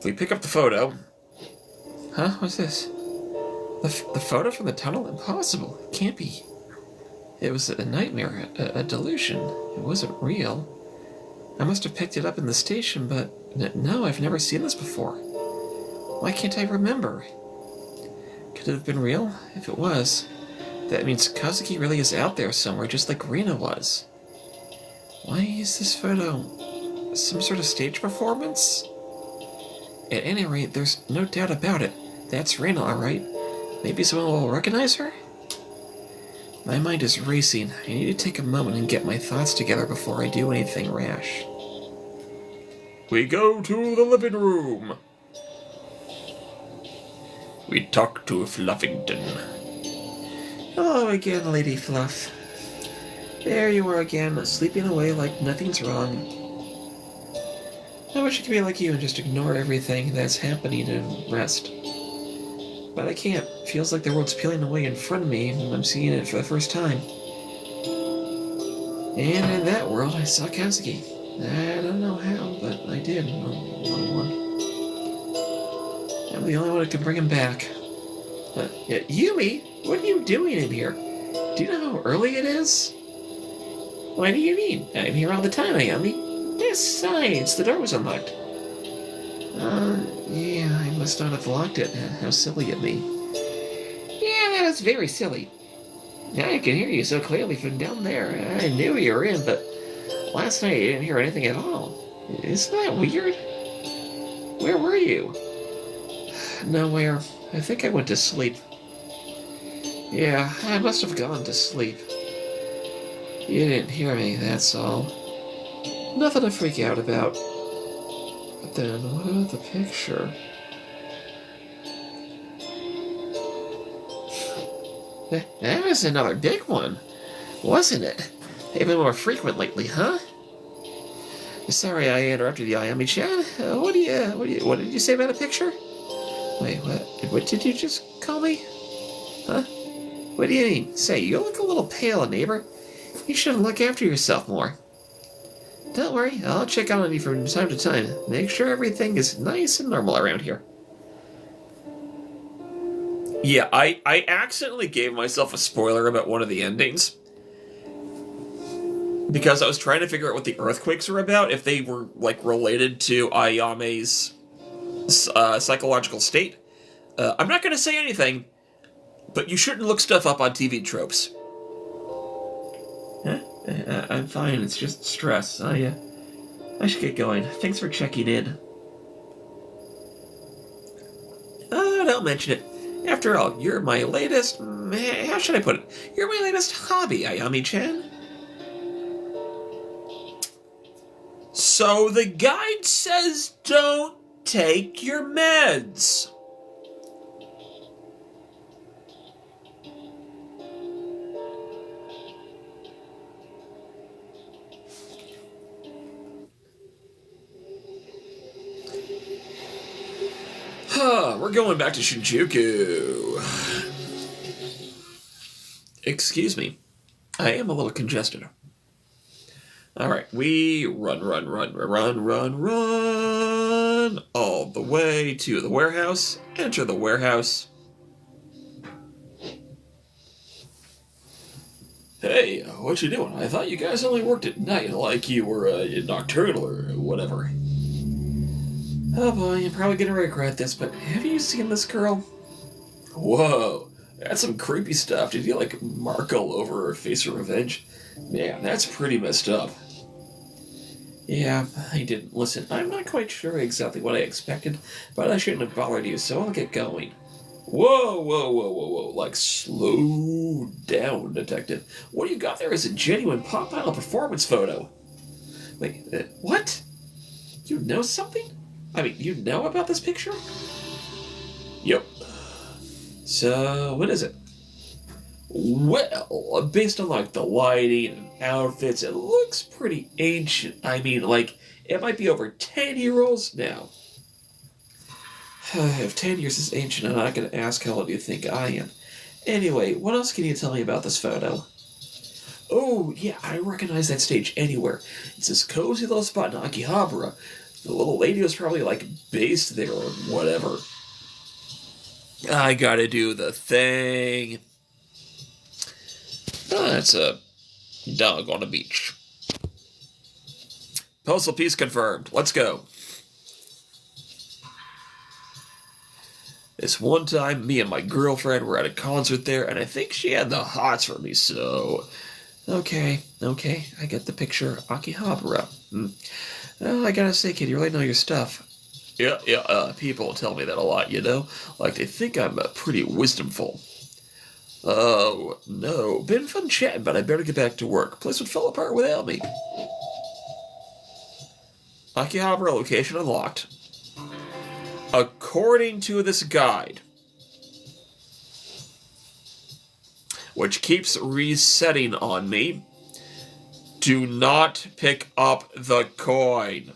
We pick up the photo. Huh? What's this? The photo from the tunnel? Impossible. It can't be. It was a nightmare, a delusion. It wasn't real. I must have picked it up in the station, but no, I've never seen this before. Why can't I remember? Could it have been real? If it was, that means Kazuki really is out there somewhere, just like Rina was. Why is this photo some sort of stage performance? At any rate, there's no doubt about it. That's Rina, alright. Maybe someone will recognize her? My mind is racing. I need to take a moment and get my thoughts together before I do anything rash. We go to the living room. We talk to Fluffington. Hello again, Lady Fluff. There you are again, sleeping away like nothing's wrong. I wish I could be like you and just ignore everything that's happening and rest. But I can't. It feels like the world's peeling away in front of me and I'm seeing it for the first time. And in that world, I saw Kazuki. I don't know how, but I did. One. I'm the only one who can bring him back. Yumi, what are you doing in here? Do you know how early it is? What do you mean? I'm here all the time, Ayami. Besides, the door was unlocked. Yeah, I must not have locked it. How silly of me. Yeah, that was very silly. I can hear you so clearly from down there. I knew you were in, but last night I didn't hear anything at all. Isn't that weird? Where were you? Nowhere. I think I went to sleep. Yeah, I must have gone to sleep. You didn't hear me, that's all. Nothing to freak out about. But then, what about the picture? That was another big one, wasn't it? They've been more frequent lately, huh? Sorry I interrupted you, Ayami-chan. What did you say about the picture? Wait, what did you just call me? Huh? What do you mean? Say, you look a little pale, neighbor. You should look after yourself more. Don't worry, I'll check on you from time to time. Make sure everything is nice and normal around here. Yeah, I accidentally gave myself a spoiler about one of the endings. Because I was trying to figure out what the earthquakes were about, if they were, like, related to Ayame's psychological state. I'm not going to say anything, but you shouldn't look stuff up on TV tropes. Huh? I'm fine, it's just stress. I should get going. Thanks for checking in. Oh, don't mention it. After all, you're my latest... How should I put it? You're my latest hobby, Ayami-chan. So the guide says don't take your meds. We're going back to Shinjuku. Excuse me. I am a little congested. Alright, we run all the way to the warehouse. Enter the warehouse. Hey, what you doing? I thought you guys only worked at night, like you were nocturnal or whatever. Oh boy, you're probably gonna regret this, but have you seen this girl? Whoa, that's some creepy stuff. Did you, like, mark all over her face of revenge? Man, that's pretty messed up. Yeah, I didn't. Listen, I'm not quite sure exactly what I expected, but I shouldn't have bothered you, so I'll get going. Whoa. Like, slow down, detective. What you got there is a genuine pop-pile performance photo. Wait, what? You know something? I mean, you know about this picture? Yep. So, what is it? Well, based on, like, the lighting and outfits, it looks pretty ancient. I mean, like, it might be over 10 years old now. If 10 years is ancient, I'm not going to ask how old you think I am. Anyway, what else can you tell me about this photo? Oh, yeah, I recognize that stage anywhere. It's this cozy little spot in Akihabara. The little lady was probably, like, based there or whatever. I gotta do the thing. Oh, that's a dog on a beach. Postal piece confirmed. Let's go. This one time, me and my girlfriend were at a concert there, and I think she had the hots for me, so... Okay, I get the picture. Akihabara. Well, I gotta say, kid, you really know your stuff. Yeah, people tell me that a lot, you know? Like, they think I'm pretty wisdomful. Oh, no. Been fun chatting, but I better get back to work. Place would fall apart without me. Akihabara location unlocked. According to this guide, which keeps resetting on me, do not pick up the coin.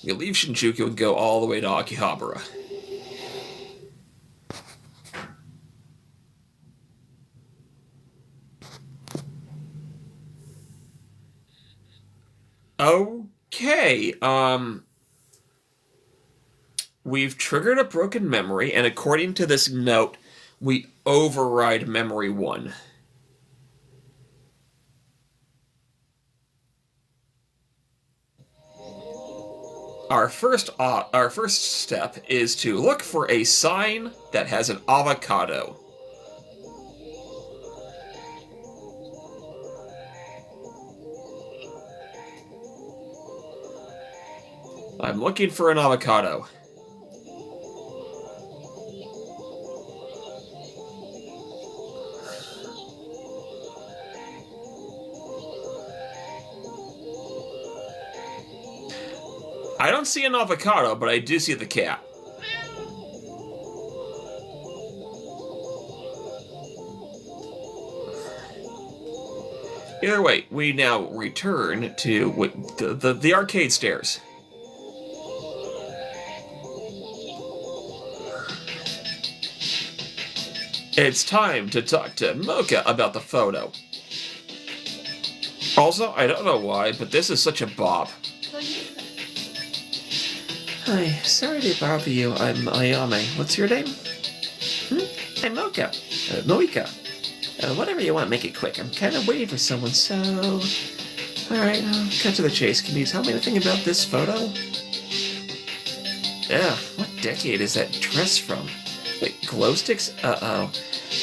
We leave Shinjuku and go all the way to Akihabara. Okay, we've triggered a broken memory, and according to this note, we override memory 1. Our first step is to look for a sign that has an avocado. I'm looking for an avocado. I don't see an avocado, but I do see the cat. Either way, we now return to the arcade stairs. It's time to talk to Mocha about the photo. Also, I don't know why, but this is such a bop. Hi, sorry to bother you. I'm Ayame. What's your name? I'm Mocha. Moika. Whatever you want, make it quick. I'm kind of waiting for someone, so... Alright, cut to the chase. Can you tell me anything about this photo? Ugh, what decade is that dress from? Wait, glow sticks? Uh-oh.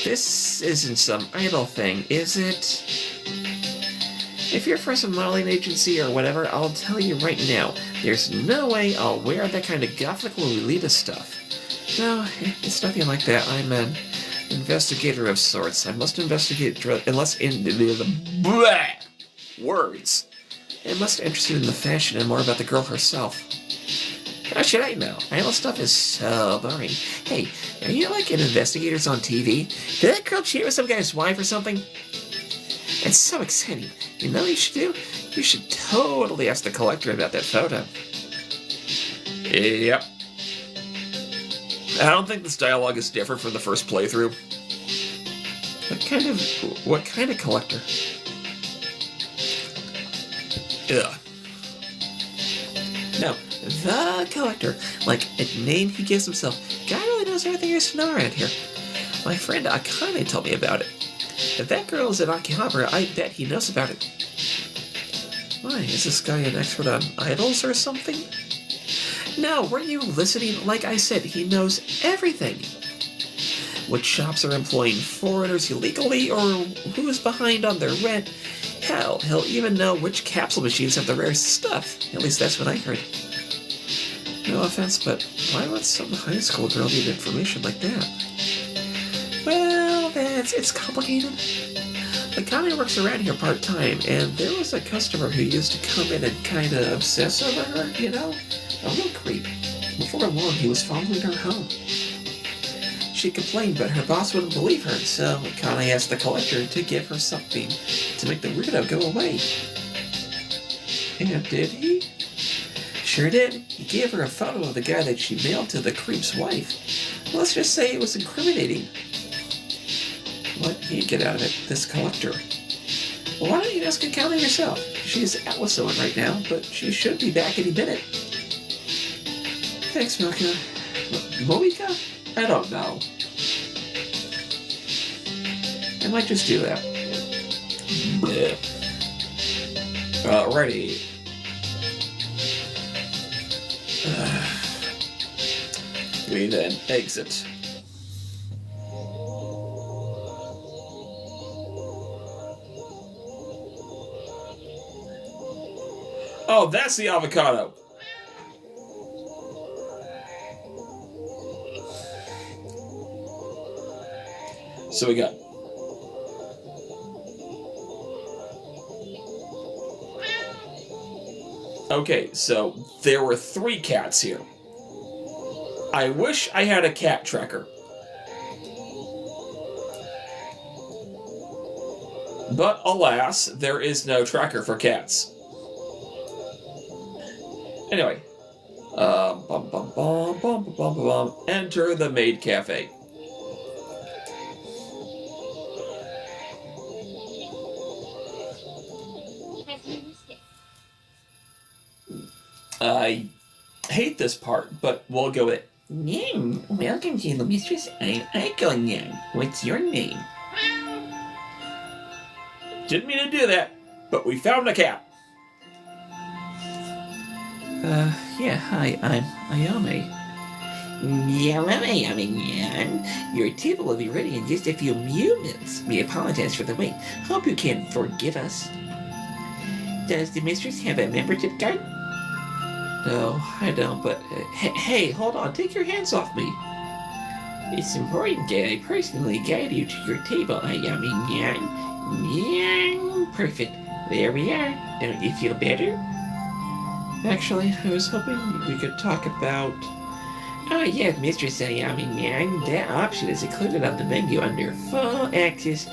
This isn't some idol thing, is it? If you're for some modeling agency or whatever, I'll tell you right now, there's no way I'll wear that kind of gothical elitist stuff. No, it's nothing like that. I'm an investigator of sorts. I must investigate unless in the words. I must be interested in the fashion and more about the girl herself. How should I know? Idol stuff is so boring. Hey, are you like an investigators on TV? Did that girl cheat with some guy's wife or something? It's so exciting. You know what you should do? You should totally ask the collector about that photo. Yep. I don't think this dialogue is different from the first playthrough. What kind of collector? Ugh. No, the collector. Like a name he gives himself. Guy really knows everything there is to know around here. My friend Akane told me about it. If that girl is at Akihabara, I bet he knows about it. Why, is this guy an expert on idols or something? No, were you listening? Like I said, he knows everything. Which shops are employing foreigners illegally, or who's behind on their rent. Hell, he'll even know which capsule machines have the rarest stuff. At least that's what I heard. No offense, but why would some high school girl need information like that? Well, it's complicated. The company works around here part-time, and there was a customer who used to come in and kind of obsess over her, you know? A real creep. Before long, he was following her home. She complained, but her boss wouldn't believe her, so Akane asked the collector to give her something to make the weirdo go away. And did he? Sure did. He gave her a photo of the guy that she mailed to the creep's wife. Let's just say it was incriminating. What do you get out of it, this collector? Well, why don't you ask Akane yourself? She's out with someone right now, but she should be back any minute. Thanks, Mocha. Moika? I don't know. I might just do that. Bleh. Alrighty. We then exit. Oh, that's the avocado. So we got... Okay, so there were 3 cats here. I wish I had a cat tracker. But alas, there is no tracker for cats. Anyway. Enter the maid cafe. I hate this part, but we'll go with it. Welcome to the mistress. I'm Epsilon. What's your name? Didn't mean to do that, but we found a cat. Yeah, hi, I'm Ayame. Your table will be ready in just a few moments. We apologize for the wait. Hope you can forgive us. Does the mistress have a membership card? No, I don't, but... hey, hold on, take your hands off me. It's important that I personally guide you to your table, Ayame. Perfect. There we are. Don't you feel better? Actually, I was hoping we could talk about... Oh yeah, Mistress Ayame, that option is included on the menu under Full Access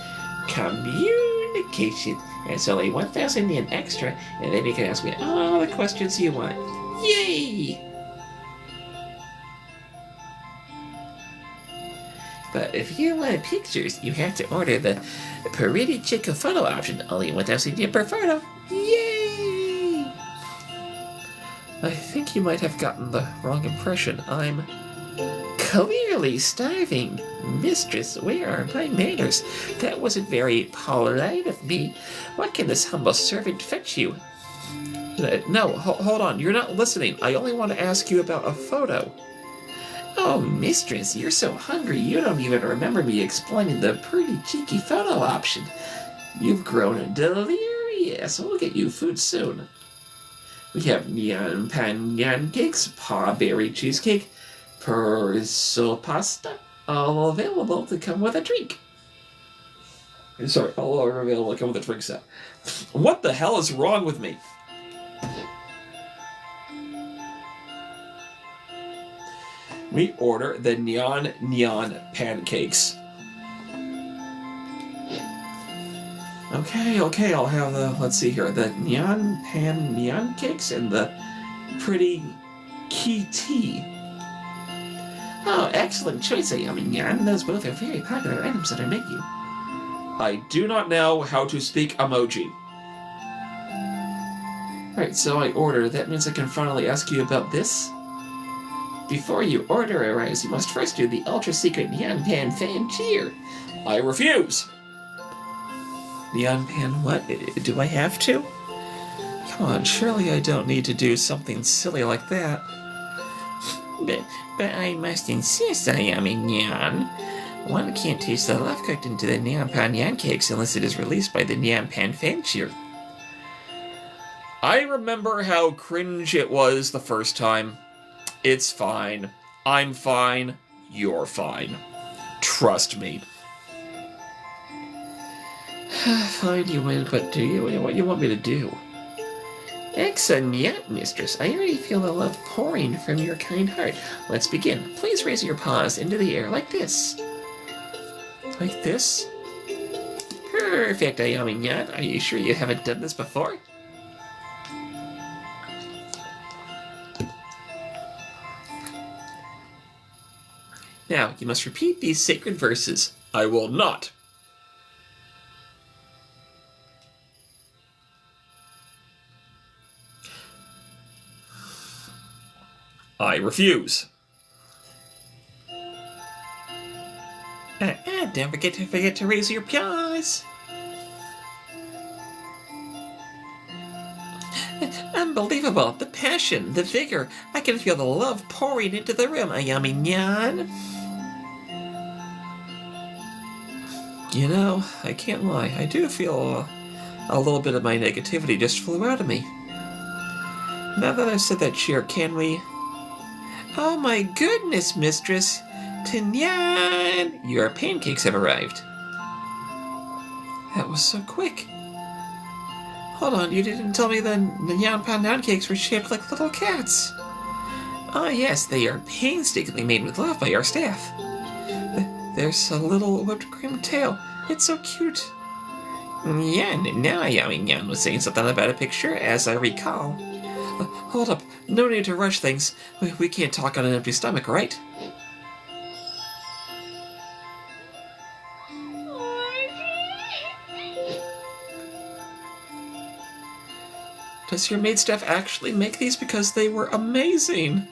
Communication. It's only 1,000 yen extra, and then you can ask me all the questions you want. Yay! But if you want pictures, you have to order the Pretty Chica photo option, only 1,000 yen per photo. Yay! I think you might have gotten the wrong impression. I'm clearly starving. Mistress, where are my manners? That wasn't very polite of me. What can this humble servant fetch you? No, hold on. You're not listening. I only want to ask you about a photo. Oh, mistress, you're so hungry you don't even remember me explaining the pretty cheeky photo option. You've grown delirious. We'll get you food soon. We have neon pancakes, paw-berry cheesecake, persil pasta, all available to come with a drink. Sorry, all are available to come with a drink set. What the hell is wrong with me? We order the neon pancakes. Okay, I'll have the, let's see here, the neon cakes and the pretty key tea. Oh, excellent choice, Ayame. Those both are very popular items on our menu. I do not know how to speak emoji. Alright, so I order. That means I can finally ask you about this? Before you order arrives, you must first do the ultra-secret Neon Pan fan cheer. I refuse! Neon Pan what? Do I have to? Come on, surely I don't need to do something silly like that. But I must insist, Ayame Neon. One can't taste the love cooked into the Neon Pan Neon cakes unless it is released by the Neon Pan fan cheer. I remember how cringe it was the first time. It's fine. I'm fine. You're fine. Trust me. Fine, you win, but do you? What do you want me to do? Excellent, mistress. I already feel the love pouring from your kind heart. Let's begin. Please raise your paws into the air like this. Like this? Perfect, Ayame. Are you sure you haven't done this before? Now, you must repeat these sacred verses. I will not. I refuse. Don't forget to raise your paws. Unbelievable. The passion, the vigor. I can feel the love pouring into the room, Ayame-nyan. You know, I can't lie. I do feel a little bit of my negativity just flew out of me. Now that I've said that cheer, can we... Oh my goodness, mistress! Tinyan! Your pancakes have arrived. That was so quick. Hold on, you didn't tell me the Nyan Pandan cakes were shaped like little cats. Ah, yes, they are painstakingly made with love by our staff. There's a little whipped cream tail. It's so cute. Yeah, now Yami Nyan was saying something about a picture, as I recall. Hold up, no need to rush things. We can't talk on an empty stomach, right? Does your maid staff actually make these? Because they were amazing.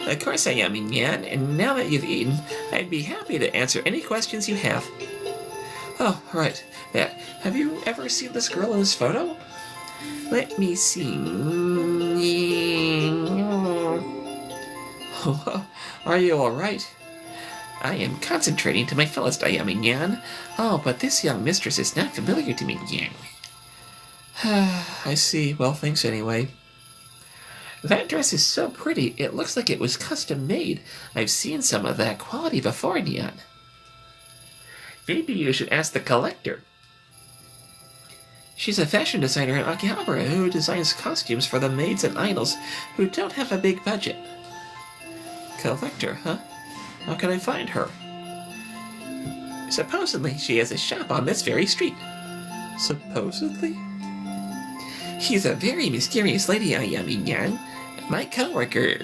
Of course I am, Yan, and now that you've eaten, I'd be happy to answer any questions you have. Oh, right. Yeah. Have you ever seen this girl in this photo? Let me see. Are you alright? I am concentrating to my fullest, I am, Yan. Oh, but this young mistress is not familiar to me, Yan. I see. Well, thanks anyway. That dress is so pretty, it looks like it was custom made. I've seen some of that quality before, Nyan. Maybe you should ask the collector. She's a fashion designer in Akihabara who designs costumes for the maids and idols who don't have a big budget. Collector, huh? How can I find her? Supposedly, she has a shop on this very street. Supposedly? She's a very mysterious lady, I am, Yan. My co-worker,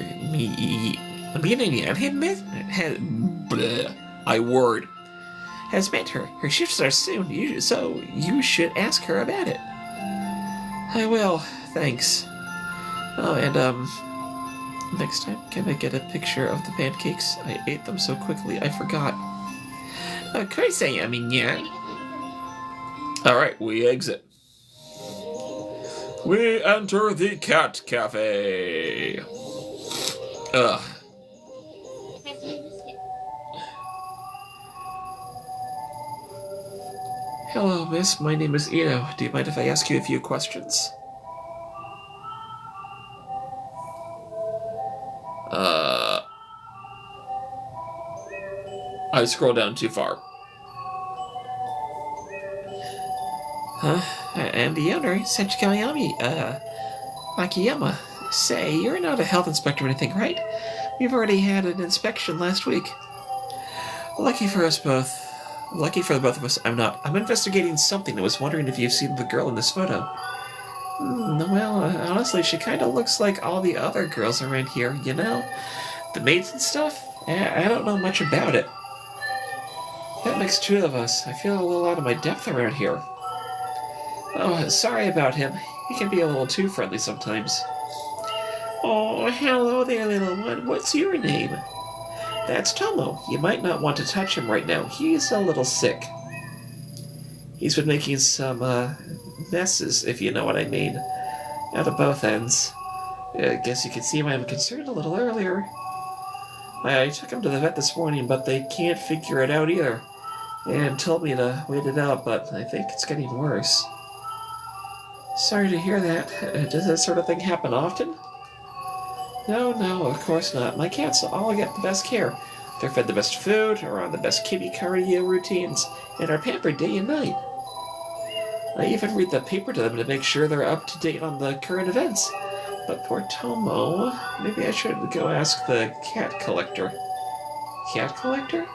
has met her. Her shifts are soon, so you should ask her about it. I will, thanks. Oh, and, next time, can I get a picture of the pancakes? I ate them so quickly, I forgot. Of course I am, Yan. Alright, we exit. We enter the cat cafe. Ugh. Hello, miss. My name is Ito. Do you mind if I ask you a few questions? I scrolled down too far. Huh? And the owner, Senchikayami, Akiyama. Say, you're not a health inspector or anything, right? We've already had an inspection last week. Lucky for us both. Lucky for the both of us, I'm not. I'm investigating something. I was wondering if you've seen the girl in this photo. Well, honestly, she kind of looks like all the other girls around here, you know? The maids and stuff? I don't know much about it. That makes two of us. I feel a little out of my depth around here. Oh, sorry about him. He can be a little too friendly sometimes. Oh, hello there, little one. What's your name? That's Tomo. You might not want to touch him right now. He's a little sick. He's been making some, messes, if you know what I mean. Out of both ends. I guess you can see why I'm concerned a little earlier. I took him to the vet this morning, but they can't figure it out either. And told me to wait it out, but I think it's getting worse. Sorry to hear that. Does that sort of thing happen often? No, of course not. My cats all get the best care. They're fed the best food, are on the best kitty cardio routines, and are pampered day and night. I even read the paper to them to make sure they're up to date on the current events. But poor Tomo, maybe I should go ask the cat collector. Cat collector?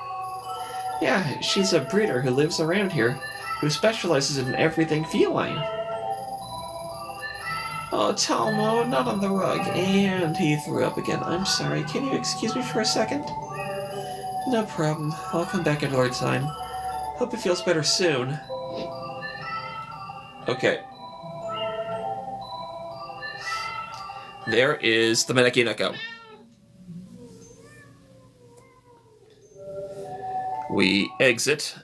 Yeah, she's a breeder who lives around here, who specializes in everything feline. Oh, Tomo, not on the rug. And he threw up again. I'm sorry. Can you excuse me for a second? No problem. I'll come back another time. Hope it feels better soon. Okay. There is the Maneki Neko. We exit.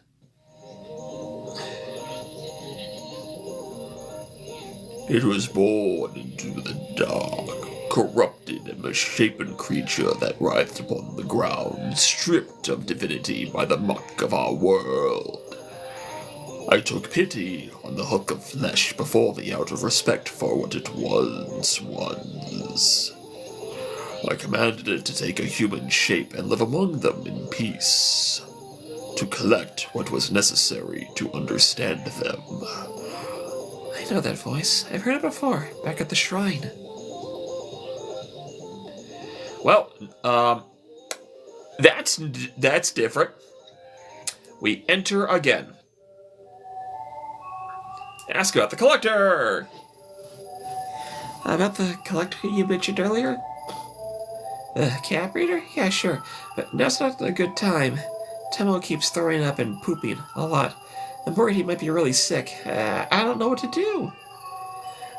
It was born into the dark, corrupted and misshapen creature that writhed upon the ground, stripped of divinity by the muck of our world. I took pity on the hook of flesh before me out of respect for what it once was. I commanded it to take a human shape and live among them in peace. to collect what was necessary to understand them. I know that voice. I've heard it before, back at the shrine. Well, that's different. We enter again. Ask about the collector. About the collector you mentioned earlier? The cat breeder? Yeah, sure. But now's not a good time. Temo keeps throwing up and pooping a lot. I'm worried he might be really sick. I don't know what to do.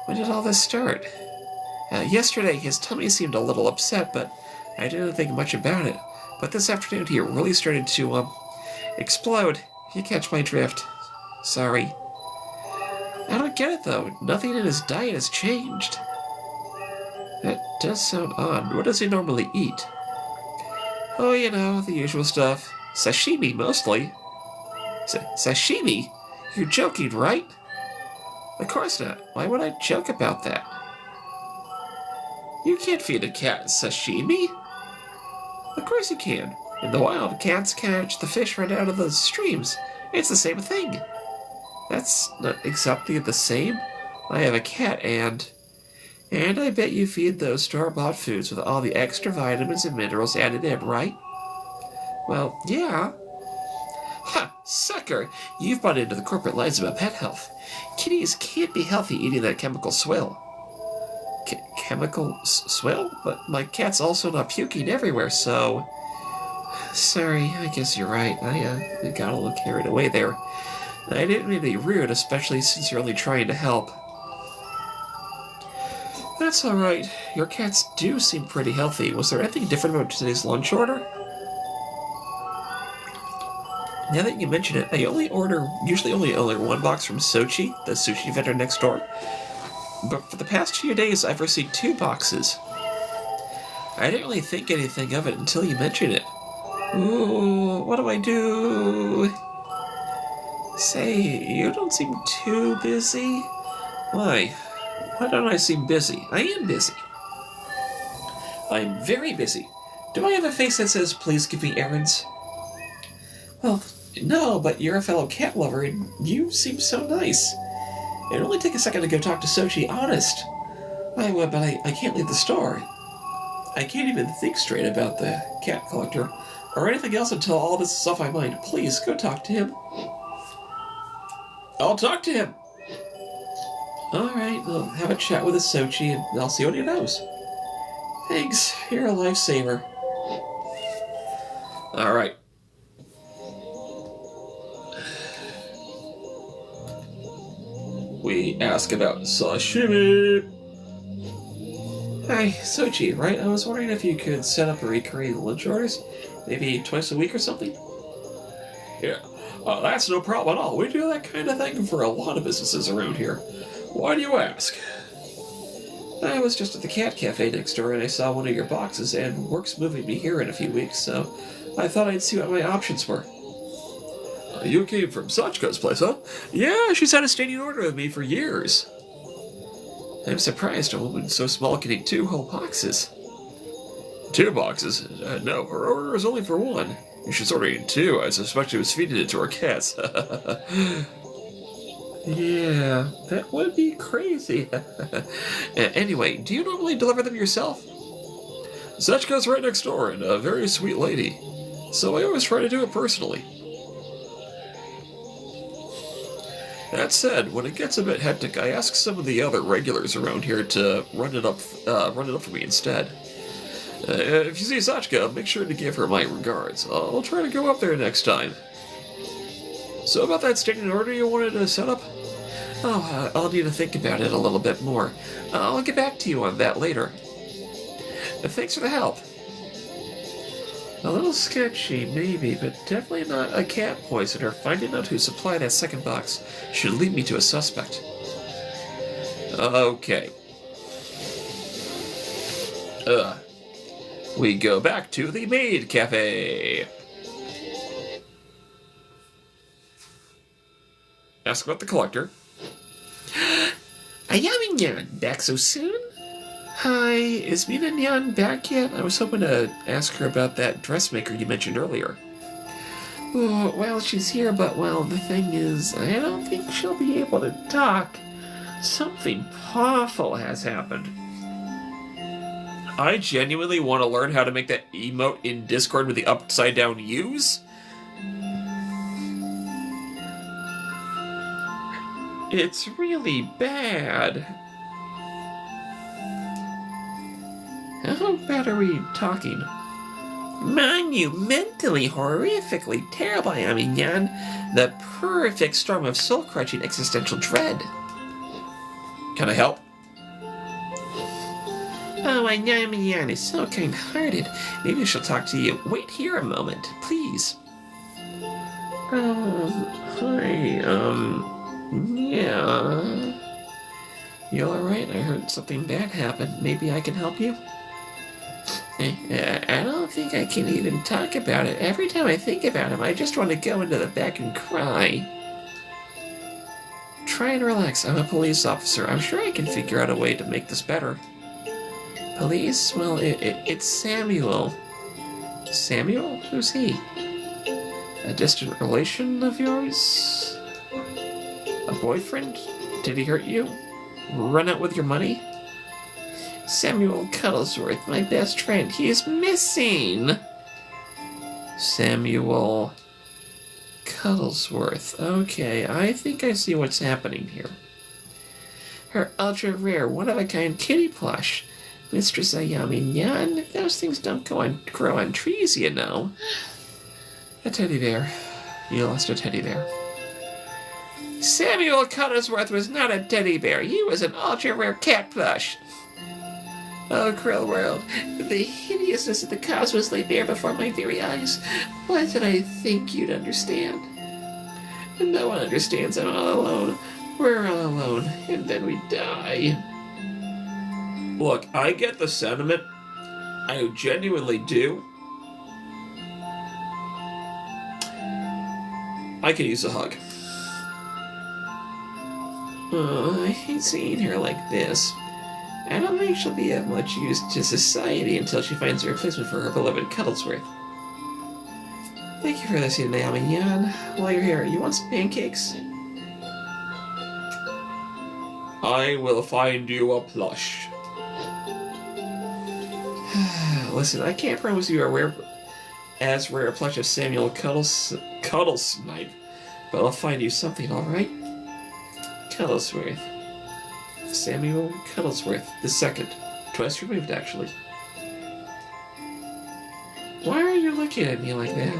When did all this start? Yesterday, his tummy seemed a little upset, but I didn't think much about it. But this afternoon, he really started to, explode. If you catch my drift. Sorry. I don't get it, though. Nothing in his diet has changed. That does sound odd. What does he normally eat? Oh, you know, the usual stuff. Sashimi, mostly. Sashimi? You're joking, right? Of course not. Why would I joke about that? You can't feed a cat sashimi. Of course you can. In the wild, cats catch the fish right out of the streams. It's the same thing. That's not exactly the same. I have a cat and I bet you feed those store-bought foods with all the extra vitamins and minerals added in, right? Well, yeah. Ha! Sucker! You've bought into the corporate lies about pet health. Kitties can't be healthy eating that chemical swill. Chemical swill? But my cat's also not puking everywhere, so... Sorry, I guess you're right. I got a little carried away there. I didn't mean to be rude, especially since you're only trying to help. That's alright. Your cats do seem pretty healthy. Was there anything different about today's lunch order? Now that you mention it, I usually only order one box from Sochi, the sushi vendor next door. But for the past few days, I've received 2 boxes. I didn't really think anything of it until you mentioned it. Ooh, what do I do? Say, you don't seem too busy. Why? Why don't I seem busy? I am busy. I'm very busy. Do I have a face that says, please give me errands? Well, no, but you're a fellow cat lover and you seem so nice. It'll only take a second to go talk to Sochi, honest. I would, but I can't leave the store. I can't even think straight about the cat collector or anything else until all this is off my mind. Please, go talk to him. I'll talk to him. Alright, I'll have a chat with Sochi and I'll see what he knows. Thanks, you're a lifesaver. Alright. We ask about sashimi. Hi, Sochi, right? I was wondering if you could set up a recurring lunch orders? Maybe twice a week or something? Yeah, that's no problem at all. We do that kind of thing for a lot of businesses around here. Why do you ask? I was just at the cat cafe next door and I saw one of your boxes, and work's moving me here in a few weeks, so I thought I'd see what my options were. You came from Sachka's place, huh? Yeah, she's had a standing order with me for years. I'm surprised a woman so small can eat 2 whole boxes. 2 boxes? No, her order is only for 1. She's ordering 2. I suspect she was feeding it to her cats. Yeah, that would be crazy. Anyway, do you normally deliver them yourself? Sachka's right next door, and a very sweet lady. So I always try to do it personally. That said, when it gets a bit hectic, I ask some of the other regulars around here to run it up for me instead. If you see Sachka, make sure to give her my regards. I'll try to go up there next time. So about that standing order you wanted to set up? Oh, I'll need to think about it a little bit more. I'll get back to you on that later. Thanks for the help. A little sketchy, maybe, but definitely not a cat poisoner. Finding out who supplied that second box should lead me to a suspect. Okay. We go back to the maid cafe. Ask about the collector. Ayami Nyan, back so soon? Hi, is Mina Nyan back yet? I was hoping to ask her about that dressmaker you mentioned earlier. Oh, well, she's here, but, well, the thing is, I don't think she'll be able to talk. Something awful has happened. I genuinely want to learn how to make that emote in Discord with the upside down U's. It's really bad. How bad are we talking? Monumentally, horrifically terrible, I mean, the perfect storm of soul-crushing existential dread. Can I help? Oh, I know Yan is so kind-hearted. Maybe she'll talk to you. Wait here a moment, please. Hi, yeah. You alright? I heard something bad happen. Maybe I can help you? I don't think I can even talk about it. Every time I think about him, I just want to go into the back and cry. Try and relax. I'm a police officer. I'm sure I can figure out a way to make this better. Police? Well, it's Samuel. Samuel? Who's he? A distant relation of yours? A boyfriend? Did he hurt you? Run out with your money? Samuel Cuddlesworth, my best friend. He is missing! Samuel Cuddlesworth. Okay, I think I see what's happening here. Her ultra-rare, one-of-a-kind kitty plush. Mistress Ayami Nyan, those things don't grow on trees, you know. A teddy bear. You lost a teddy bear. Samuel Cuddlesworth was not a teddy bear. He was an ultra-rare cat plush. Oh, cruel world. The hideousness of the cosmos lay bare before my very eyes. Why did I think you'd understand? And no one understands. I'm all alone. We're all alone. And then we die. Look, I get the sentiment. I genuinely do. I could use a hug. Oh, I hate seeing her like this. I don't think she'll be of much use to society until she finds a replacement for her beloved Cuddlesworth. Thank you for listening, Naomi Yan. While you're here, you want some pancakes? I will find you a plush. Listen, I can't promise you a rare plush of Samuel Cuddlesnipe, but I'll find you something, alright? Cuddlesworth. Samuel Cuddlesworth II. Twice removed, actually. Why are you looking at me like that?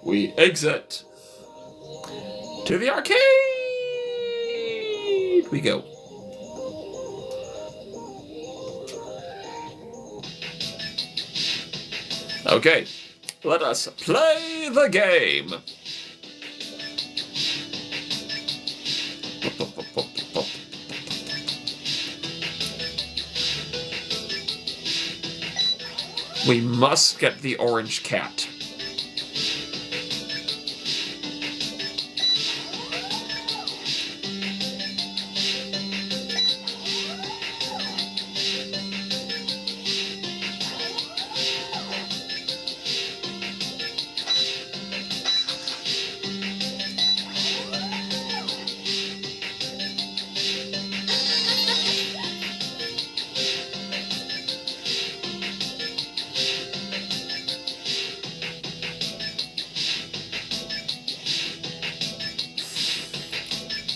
We exit. To the arcade we go. Okay, let us play the game. We must get the orange cat.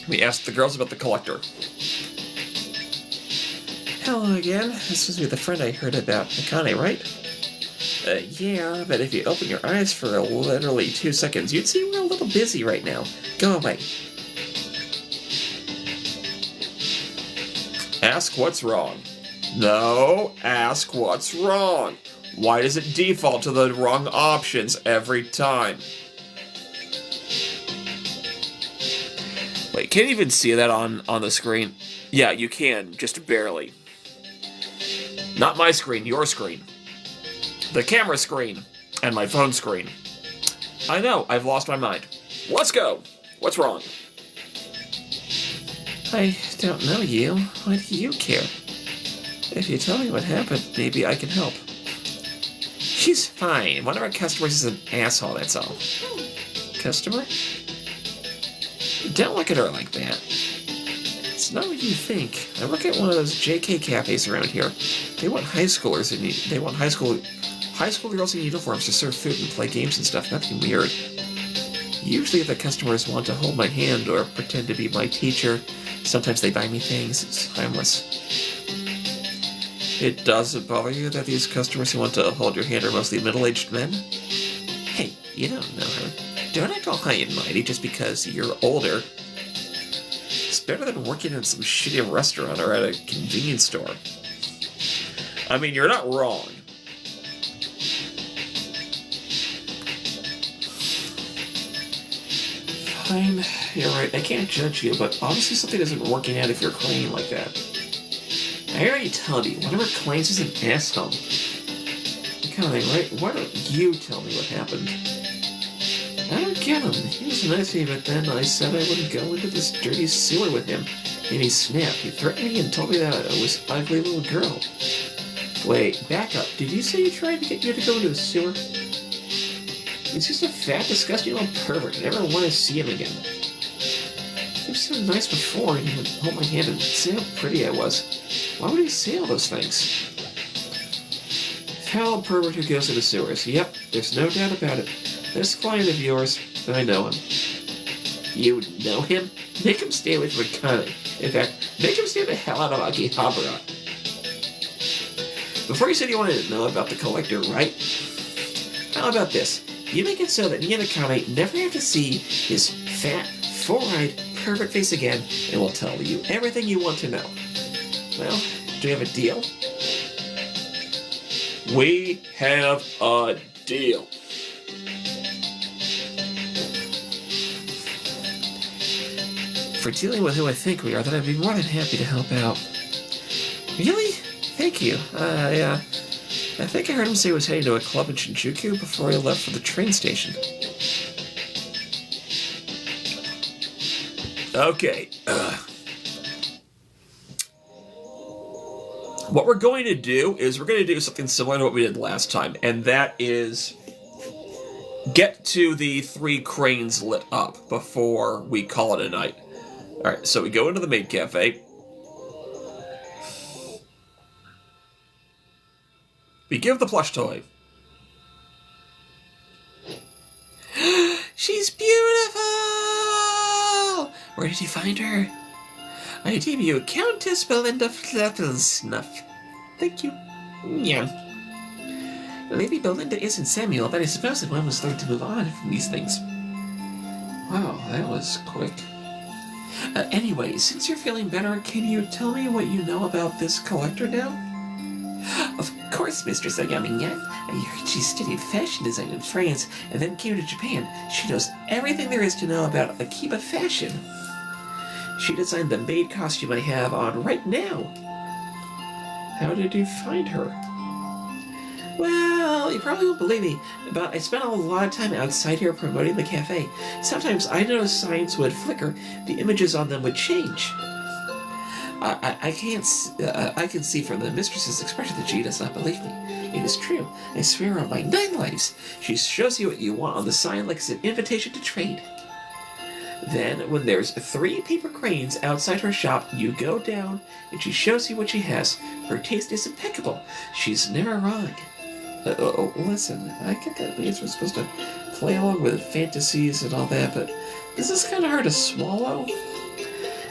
We asked the girls about the collector. Hello again. This must be the friend I heard about. Akane, right? Yeah, but if you open your eyes for literally 2 seconds, you'd see we're a little busy right now. Go away. Ask what's wrong. No, ask what's wrong. Why does it default to the wrong options every time? Wait, can't you even see that on the screen? Yeah, you can, just barely. Not my screen, your screen. The camera screen, and my phone screen. I know, I've lost my mind. Let's go! What's wrong? I don't know you. Why do you care? If you tell me what happened, maybe I can help. She's fine. One of our customers is an asshole, that's all. Customer? Don't look at her like that. It's not what you think. I work at one of those JK cafes around here. They want high schoolers they want high school girls in uniforms to serve food and play games and stuff. Nothing weird. Usually the customers want to hold my hand or pretend to be my teacher. Sometimes they buy me things. It's harmless. It doesn't bother you that these customers who want to hold your hand are mostly middle-aged men? Hey, you don't know her. Don't act all high and mighty just because you're older. It's better than working in some shitty restaurant or at a convenience store. I mean, you're not wrong. Fine, you're right. I can't judge you, but obviously something isn't working out if you're crying like that. I already told you, one of her clients is an asshole. That kind of thing, right? Why don't you tell me what happened? I don't get him. He was nice to me, but then I said I wouldn't go into this dirty sewer with him. And he snapped. He threatened me and told me that I was an ugly little girl. Wait, back up. Did you say you tried to get you to go into the sewer? He's just a fat, disgusting little pervert. I never want to see him again. He was so nice before, and he would hold my hand and say how pretty I was. Why would he say all those things? Foul pervert who goes into sewers. Yep, there's no doubt about it. This client of yours, I know him. You know him? Make him stay away from Akane. In fact, make him stay the hell out of Akihabara. Before you said you wanted to know about the collector, right? How about this? You make it so that me and Akane never have to see his fat, four-eyed, pervert face again, and we'll tell you everything you want to know. Well, do we have a deal? We have a deal. For dealing with who I think we are, then I'd be more than happy to help out. Really? Thank you. I think I heard him say he was heading to a club in Shinjuku before he left for the train station. Okay. What we're going to do is we're going to do something similar to what we did last time, and that is get to the 3 cranes lit up before we call it a night. Alright, so we go into the maid cafe. We give the plush toy. She's beautiful! Where did you find her? I deem you Countess Belinda Fluffelsnuff. Thank you. Yeah. Lady Belinda isn't Samuel, but I suppose that one was learned to move on from these things. Wow, that was quick. Anyway, since you're feeling better, can you tell me what you know about this collector now? Of course, Mistress Oyamiya. I heard she studied fashion design in France and then came to Japan. She knows everything there is to know about Akiba fashion. She designed the maid costume I have on right now. How did you find her? Well, you probably won't believe me, but I spent a lot of time outside here promoting the cafe. Sometimes I noticed signs would flicker, the images on them would change. I can see from the mistress's expression that she does not believe me. It is true. I swear on my 9 lives. She shows you what you want on the sign like it's an invitation to trade. Then, when there's 3 paper cranes outside her shop, you go down, and she shows you what she has. Her taste is impeccable. She's never wrong. Listen, I get that means we're supposed to play along with fantasies and all that, but this is kind of hard to swallow.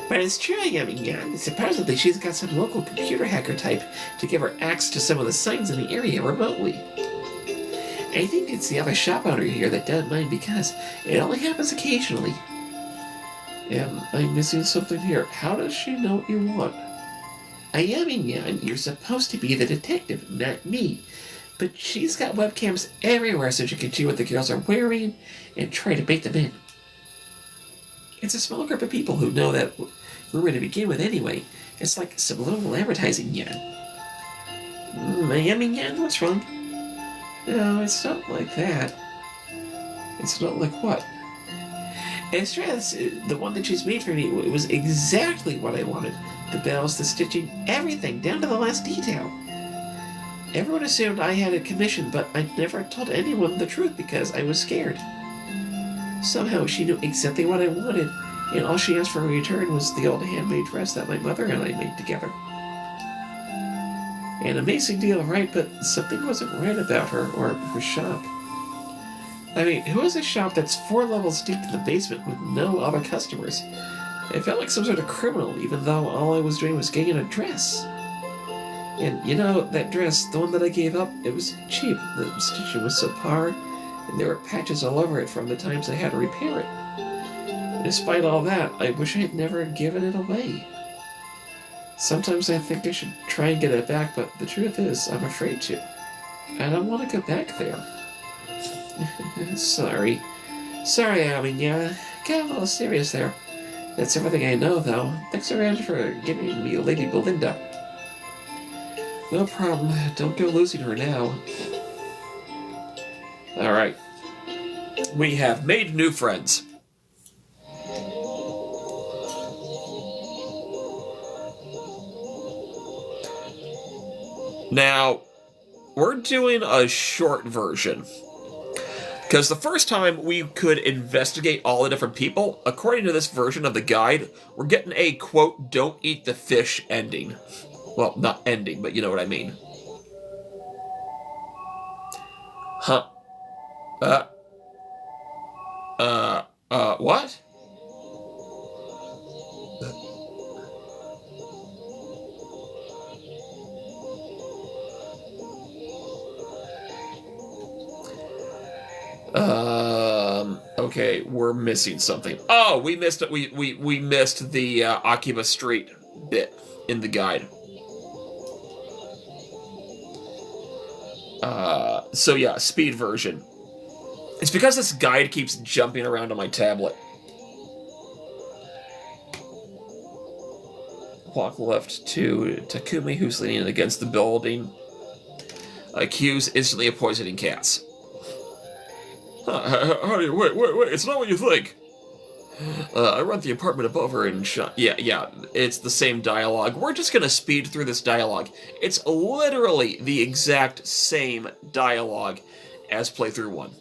But it's true, I mean, supposedly she's got some local computer hacker type to give her access to some of the signs in the area remotely. I think it's the other shop owner here that doesn't mind because it only happens occasionally. Am I missing something here? How does she know what you want? You're supposed to be the detective, not me. But she's got webcams everywhere so she can see what the girls are wearing and try to bait them in. It's a small group of people who know that we're going to begin with anyway. It's like subliminal advertising, Yan. Yan, what's wrong? No, it's not like that. It's not like what? It's just the one that she's made for me. It was exactly what I wanted. The bells, the stitching, everything, down to the last detail. Everyone assumed I had a commission, but I never told anyone the truth because I was scared. Somehow she knew exactly what I wanted, and all she asked for in return was the old handmade dress that my mother and I made together. An amazing deal, right? But something wasn't right about her or her shop. I mean, who has a shop that's 4 levels deep in the basement with no other customers? I felt like some sort of criminal, even though all I was doing was getting a dress. And you know, that dress, the one that I gave up, it was cheap. The stitching was subpar, and there were patches all over it from the times I had to repair it. And despite all that, I wish I had never given it away. Sometimes I think I should try and get it back, but the truth is, I'm afraid to. I don't want to go back there. Sorry. Sorry, I mean, yeah, got a little serious there. That's everything I know, though. Thanks around for giving me Lady Belinda. No problem. Don't go losing her now. Alright. We have made new friends. Now, we're doing a short version. Because the first time we could investigate all the different people, according to this version of the guide, we're getting a, quote, don't eat the fish ending. Well, not ending, but you know what I mean. Huh. What? Okay, we're missing something. Oh, we missed it. We missed the Akiba Street bit in the guide. So yeah, speed version. It's because this guide keeps jumping around on my tablet. Walk left to Takumi, who's leaning against the building. Accuse instantly of poisoning cats. Honey, wait, it's not what you think. I rent the apartment above her and yeah, it's the same dialogue. We're just gonna speed through this dialogue. It's literally the exact same dialogue as playthrough 1.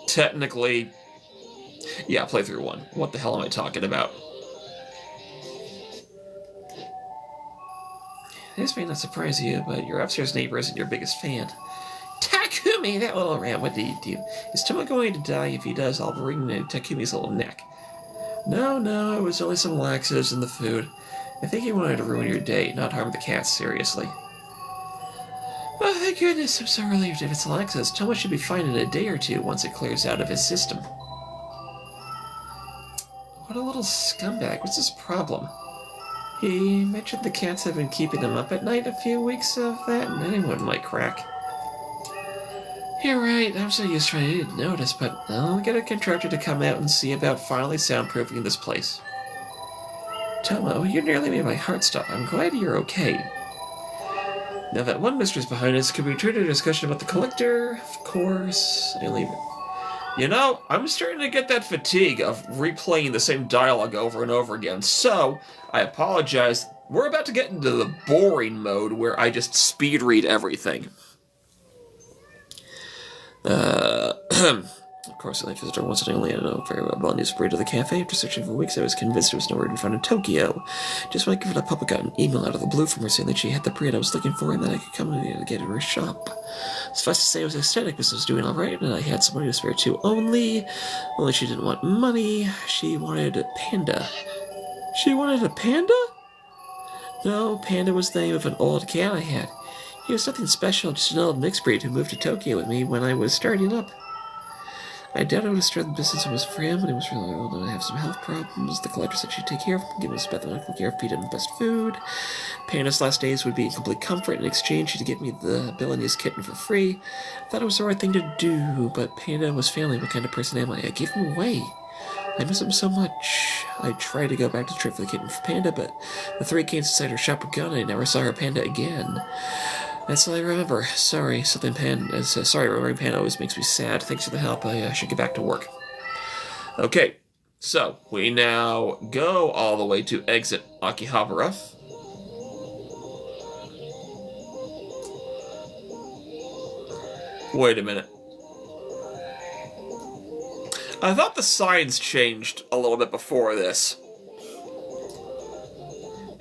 Technically, yeah, playthrough 1. What the hell am I talking about? This may not surprise you, but your upstairs neighbor isn't your biggest fan. Takumi, that little rat, what did he do? Is Tomo going to die? If he does, I'll wring Takumi's little neck. No, it was only some laxatives in the food. I think he wanted to ruin your day, not harm the cats, seriously. Oh, thank goodness, I'm so relieved. If it's laxatives, Tomo should be fine in a day or two once it clears out of his system. What a little scumbag. What's his problem? He mentioned the cats have been keeping him up at night. A few weeks of that, and anyone might crack. You're right, I'm so used to it I didn't notice, but I'll get a contractor to come out and see about finally soundproofing this place. Tomo, you nearly made my heart stop. I'm glad you're okay. Now that one mystery's behind us, could we turn to a discussion about the collector? Of course. I leave it. You know, I'm starting to get that fatigue of replaying the same dialogue over and over again, so I apologize. We're about to get into the boring mode where I just speed read everything. Of course, the visitor once and only I know very well. Blondie sprayed to the cafe. After searching for weeks, I was convinced there was nowhere in front of Tokyo. Just when I give it a public, got an email out of the blue from her saying that she had the breed I was looking for and that I could come and get it in her shop. Suffice to say, I was ecstatic because I was doing all right, and I had some money to spare too. Only she didn't want money. She wanted a panda. She wanted a panda? No, Panda was the name of an old cat I had. He was nothing special, just an old mixed breed who moved to Tokyo with me when I was starting up. I doubt I would have started the business if it was for him, but he was really old and I have some health problems. The collector said she'd take care of him, give him his medical care, feed him the best food. Panda's last days would be in complete comfort. In exchange, she'd give me the Balinese kitten for free. I thought it was the right thing to do, but Panda was failing. What kind of person am I? I gave him away. I miss him so much. I tried to go back to trade for the kitten for Panda, but the 3 cats inside her shop were gone and I never saw her Panda again. That's all I remember. Sorry, remembering Panda always makes me sad. Thanks for the help. I should get back to work. Okay, so we now go all the way to exit Akihabara. Wait a minute. I thought the signs changed a little bit before this.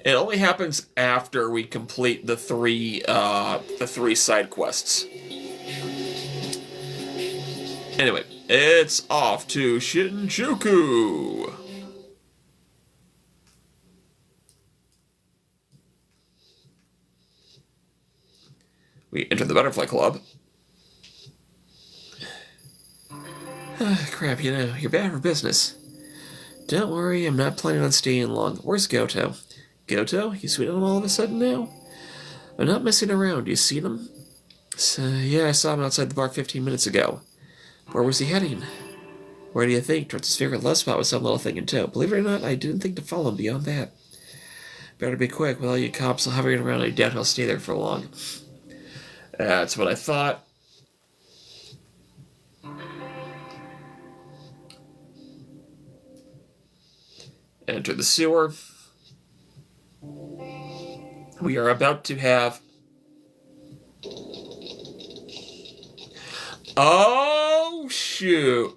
It only happens after we complete the three side quests. Anyway, it's off to Shinjuku. We enter the Butterfly Club. Crap, you're bad for business. Don't worry, I'm not planning on staying long. Where's Goto? Goto? You sweet on him all of a sudden now? I'm not messing around. You seen him? Yeah, I saw him outside the bar 15 minutes ago. Where was he heading? Where do you think? Towards his favorite love spot with some little thing in tow. Believe it or not, I didn't think to follow him beyond that. Better be quick. With all you cops hovering around, I doubt he'll stay there for long. That's what I thought. Enter the sewer. We are about to have... Oh, shoot.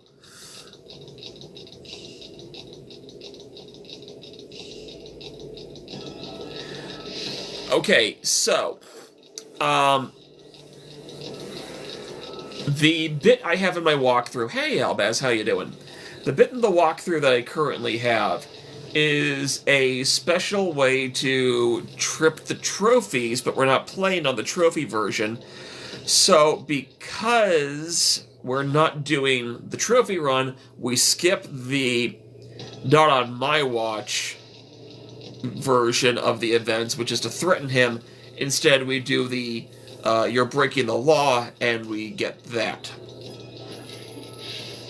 Okay, so... the bit I have in my walkthrough... Hey, Albaz, how you doing? The bit in the walkthrough that I currently have is a special way to trip the trophies, but we're not playing on the trophy version. So, because we're not doing the trophy run, we skip the not on my watch version of the events, which is to threaten him. Instead, we do the you're breaking the law, and we get that.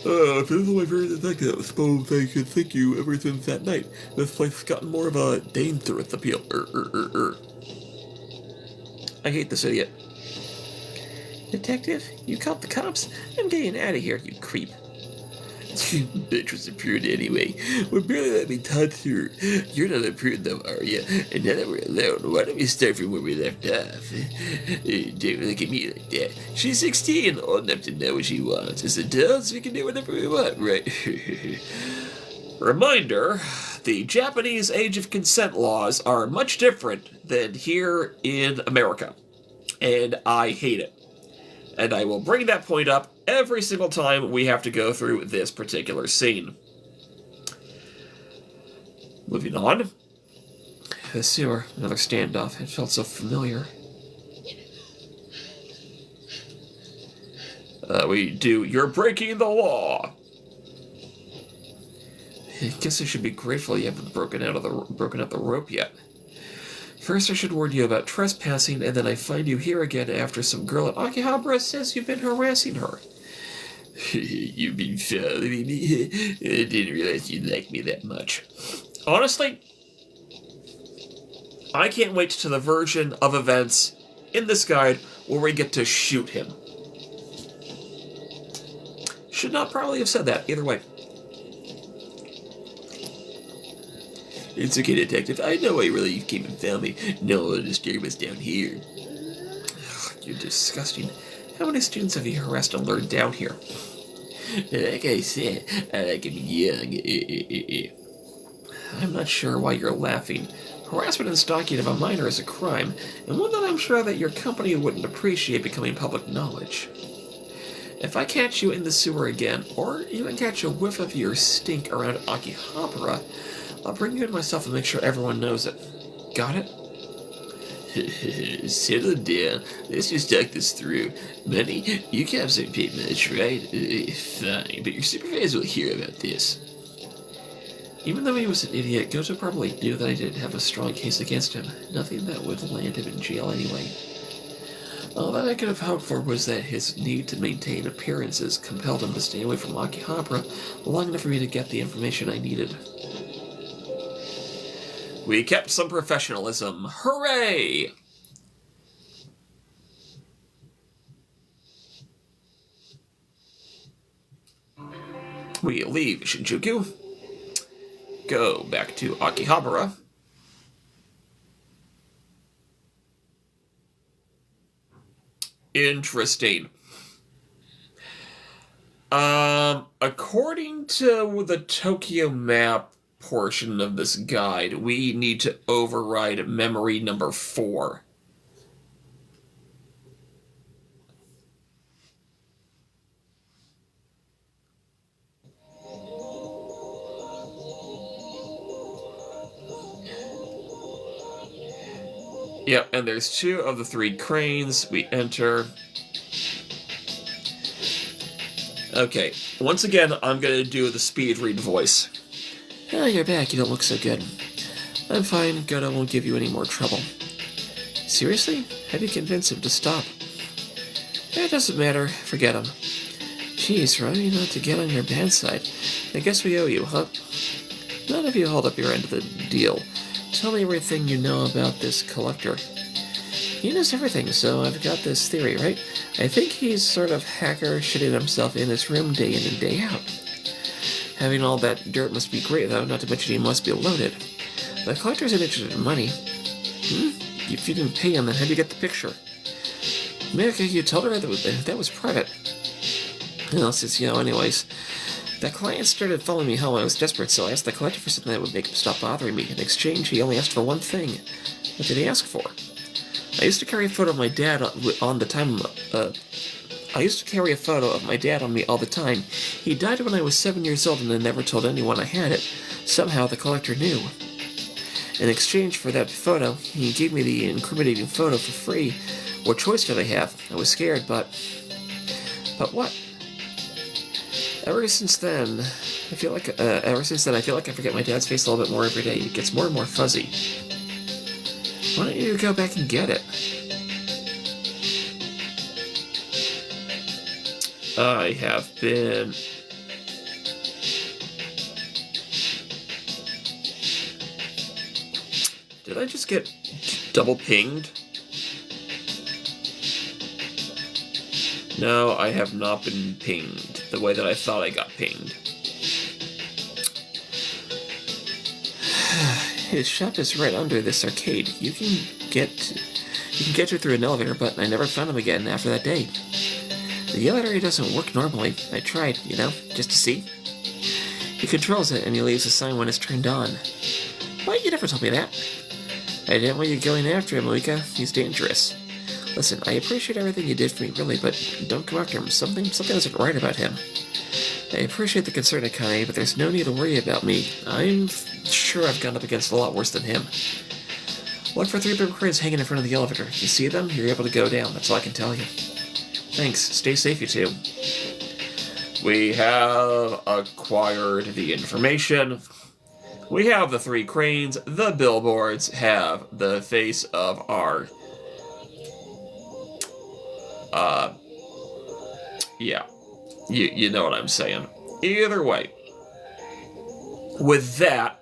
If this is my favorite detective, I suppose I should thank you ever since that night. This place has gotten more of a dangerous appeal. I hate this idiot. Detective, you called the cops? I'm getting out of here, you creep. Bitch was a prude anyway. Would barely let me touch her. You're not a prude though, are you? And now that we're alone, why don't we start from where we left off? Don't look at me like that. She's 16, old enough to know what she wants. As adults, we can do whatever we want, right? Reminder, the Japanese age of consent laws are much different than here in America. And I hate it. And I will bring that point up every single time we have to go through this particular scene. Moving on. The sewer, another standoff. It felt so familiar. We do, you're breaking the law! I guess I should be grateful you haven't broken out the rope yet. First, I should warn you about trespassing, and then I find you here again after some girl at Akihabara says you've been harassing her. You've been following me? I didn't realize you liked me that much. Honestly, I can't wait to the version of events in this guide where we get to shoot him. Should not probably have said that, either way. It's okay, Detective. I know why you came and found me. No one will disturb us down here. Ugh, you're disgusting. How many students have you harassed and lured down here? Like I said, I like him young. I'm not sure why you're laughing. Harassment and stalking of a minor is a crime, and one that I'm sure that your company wouldn't appreciate becoming public knowledge. If I catch you in the sewer again, or even catch a whiff of your stink around Akihabara, I'll bring you in myself and make sure everyone knows it. Got it? Settle down. Let's just talk this through. Money, you cops ain't paid much, right? Fine, but your supervisor will hear about this. Even though he was an idiot, Goto probably knew that I didn't have a strong case against him. Nothing that would land him in jail anyway. All that I could have hoped for was that his need to maintain appearances compelled him to stay away from Akihabara long enough for me to get the information I needed. We kept some professionalism. Hooray! We leave Shinjuku. Go back to Akihabara. Interesting. According to the Tokyo map portion of this guide, we need to override memory number 4. Yep, and there's 2 of the 3 cranes. We enter. Okay, once again, I'm gonna do the speed read voice. Oh, you're back. You don't look so good. I'm fine. Goto won't give you any more trouble. Seriously? How do you convince him to stop? It doesn't matter. Forget him. Jeez, trying not to get on your bad side. I guess we owe you, huh? None of you hold up your end of the deal. Tell me everything you know about this collector. He knows everything, so I've got this theory, right? I think he's sort of hacker shitting himself in his room day in and day out. Having all that dirt must be great, though, not to mention he must be loaded. The collector's interested in money. If you didn't pay him, then how'd you get the picture? America, you told her that was private. Well, since you know, anyways. That client started following me home. I was desperate, so I asked the collector for something that would make him stop bothering me. In exchange, he only asked for one thing. What did he ask for? I used to carry a photo of my dad on the time. I used to carry a photo of my dad on me all the time. He died when I was 7 years old, and I never told anyone I had it. Somehow, the collector knew. In exchange for that photo, he gave me the incriminating photo for free. What choice did I have? I was scared, but what? Ever since then, I feel like I forget my dad's face a little bit more every day. It gets more and more fuzzy. Why don't you go back and get it? I have been... Did I just get double pinged? No, I have not been pinged the way that I thought I got pinged. His shop is right under this arcade. You can get to through an elevator, but I never found him again after that day. The elevator doesn't work normally. I tried, just to see. He controls it, and he leaves a sign when it's turned on. Why, you never told me that? I didn't want you going after him, Mika. He's dangerous. Listen, I appreciate everything you did for me, really, but don't go after him. Something isn't right about him. I appreciate the concern, Akane, but there's no need to worry about me. I'm sure I've gone up against a lot worse than him. Look for 3 big cranes hanging in front of the elevator. If you see them, you're able to go down. That's all I can tell you. Thanks. Stay safe, you two. We have acquired the information. We have the 3 cranes. The billboards have the face of our... yeah. You know what I'm saying. Either way. With that,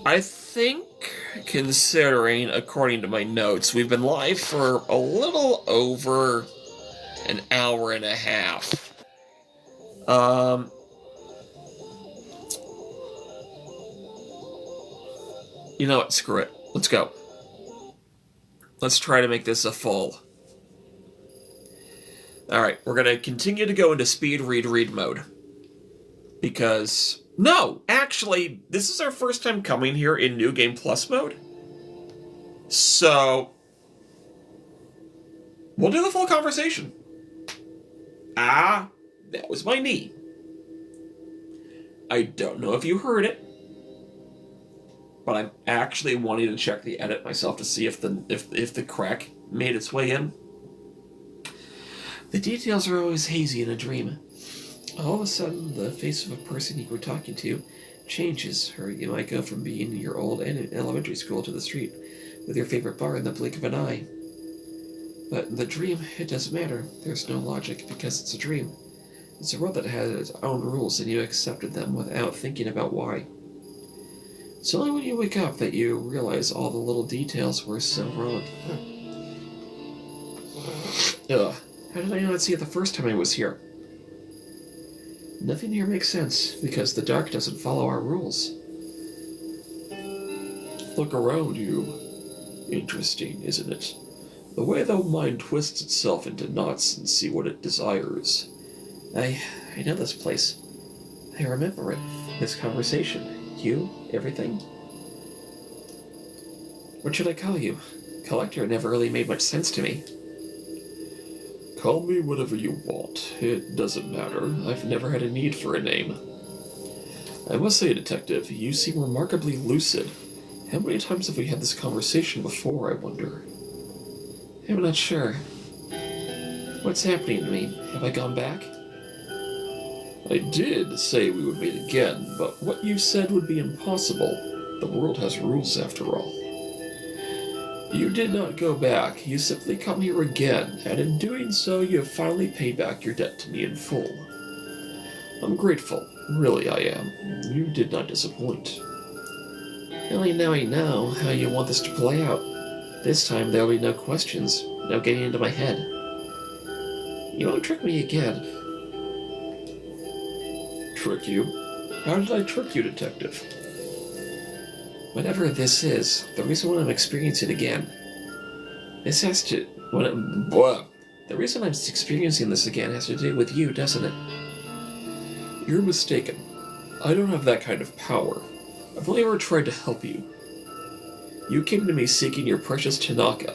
I think, considering, according to my notes, we've been live for a little over an hour and a half. You know what? Screw it. Let's go. Let's try to make this a full. Alright, we're going to continue to go into speed read mode. Because... No! Actually, this is our first time coming here in New Game Plus mode. So... we'll do the full conversation. Ah, that was my knee. I don't know if you heard it. But I'm actually wanting to check the edit myself to see if the crack made its way in. The details are always hazy in a dream. All of a sudden, the face of a person you were talking to changes, or you might go from being in your old elementary school to the street with your favorite bar in the blink of an eye. But in the dream, it doesn't matter. There's no logic because it's a dream. It's a world that has its own rules and you accepted them without thinking about why. It's only when you wake up that you realize all the little details were so wrong. Ugh. How did I not see it the first time I was here? Nothing here makes sense, because the dark doesn't follow our rules. Look around you. Interesting, isn't it? The way the mind twists itself into knots and see what it desires. I know this place. I remember it. This conversation. You, everything. What should I call you? Collector never really made much sense to me. Call me whatever you want. It doesn't matter. I've never had a need for a name. I must say, Detective, you seem remarkably lucid. How many times have we had this conversation before, I wonder? I'm not sure. What's happening to me? Have I gone back? I did say we would meet again, but what you said would be impossible. The world has rules, after all. You did not go back. You simply come here again, and in doing so, you have finally paid back your debt to me in full. I'm grateful. Really, I am. You did not disappoint. Only now I know how you want this to play out. This time there will be no questions, no getting into my head. You won't trick me again. Trick you? How did I trick you, Detective? Whatever this is, the reason why I'm experiencing it again. This has to... The reason I'm experiencing this again has to do with you, doesn't it? You're mistaken. I don't have that kind of power. I've only ever tried to help you. You came to me seeking your precious Tanaka,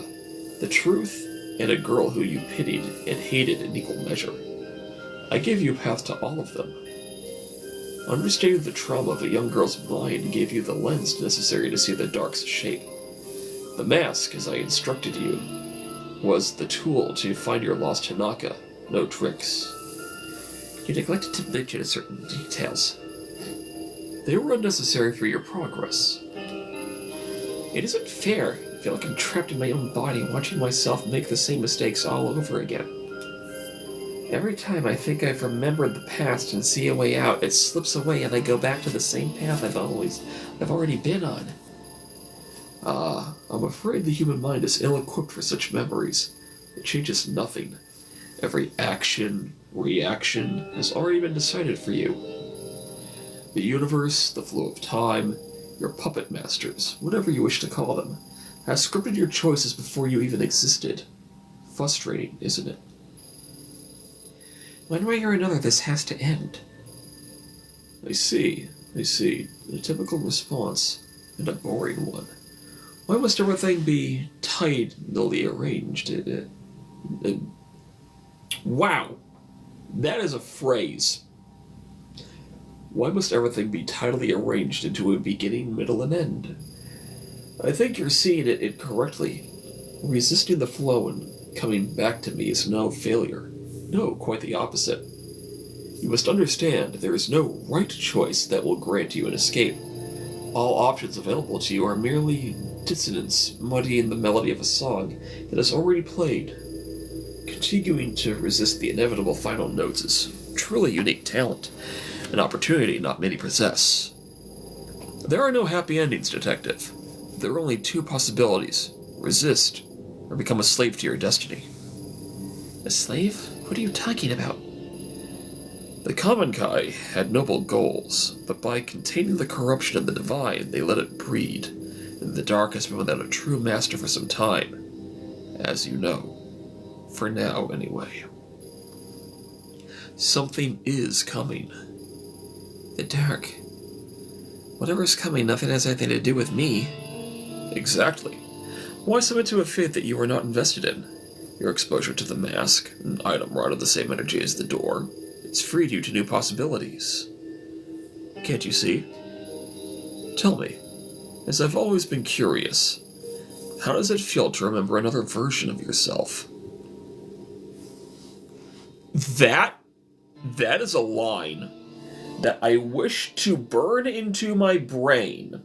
the truth, and a girl who you pitied and hated in equal measure. I gave you a path to all of them. Understanding the trauma of a young girl's mind gave you the lens necessary to see the dark's shape. The mask, as I instructed you, was the tool to find your lost Tanaka. No tricks. You neglected to mention certain details. They were unnecessary for your progress. It isn't fair. I feel like I'm trapped in my own body, watching myself make the same mistakes all over again. Every time I think I've remembered the past and see a way out, it slips away and I go back to the same path I've already been on. I'm afraid the human mind is ill-equipped for such memories. It changes nothing. Every action, reaction, has already been decided for you. The universe, the flow of time, your puppet masters, whatever you wish to call them, has scripted your choices before you even existed. Frustrating, isn't it? One way or another, this has to end. I see. A typical response, and a boring one. Why must everything be tidily arranged? Wow! That is a phrase. Why must everything be tidily arranged into a beginning, middle, and end? I think you're seeing it incorrectly. Resisting the flow and coming back to me is no failure. No, quite the opposite. You must understand there is no right choice that will grant you an escape. All options available to you are merely dissonance, muddying the melody of a song that has already played. Continuing to resist the inevitable final notes is truly unique talent, an opportunity not many possess. There are no happy endings, Detective. There are only two possibilities: resist, or become a slave to your destiny. A slave? What are you talking about? The common Kai had noble goals, but by containing the corruption of the divine, they let it breed, and the dark has been without a true master for some time, as you know. For now, anyway. Something is coming. The dark. Whatever's coming, nothing has anything to do with me. Exactly. Why submit to a fate that you are not invested in? Your exposure to the mask, an item wrought of the same energy as the door, it's freed you to new possibilities. Can't you see? Tell me, as I've always been curious, how does it feel to remember another version of yourself? That is a line that I wish to burn into my brain,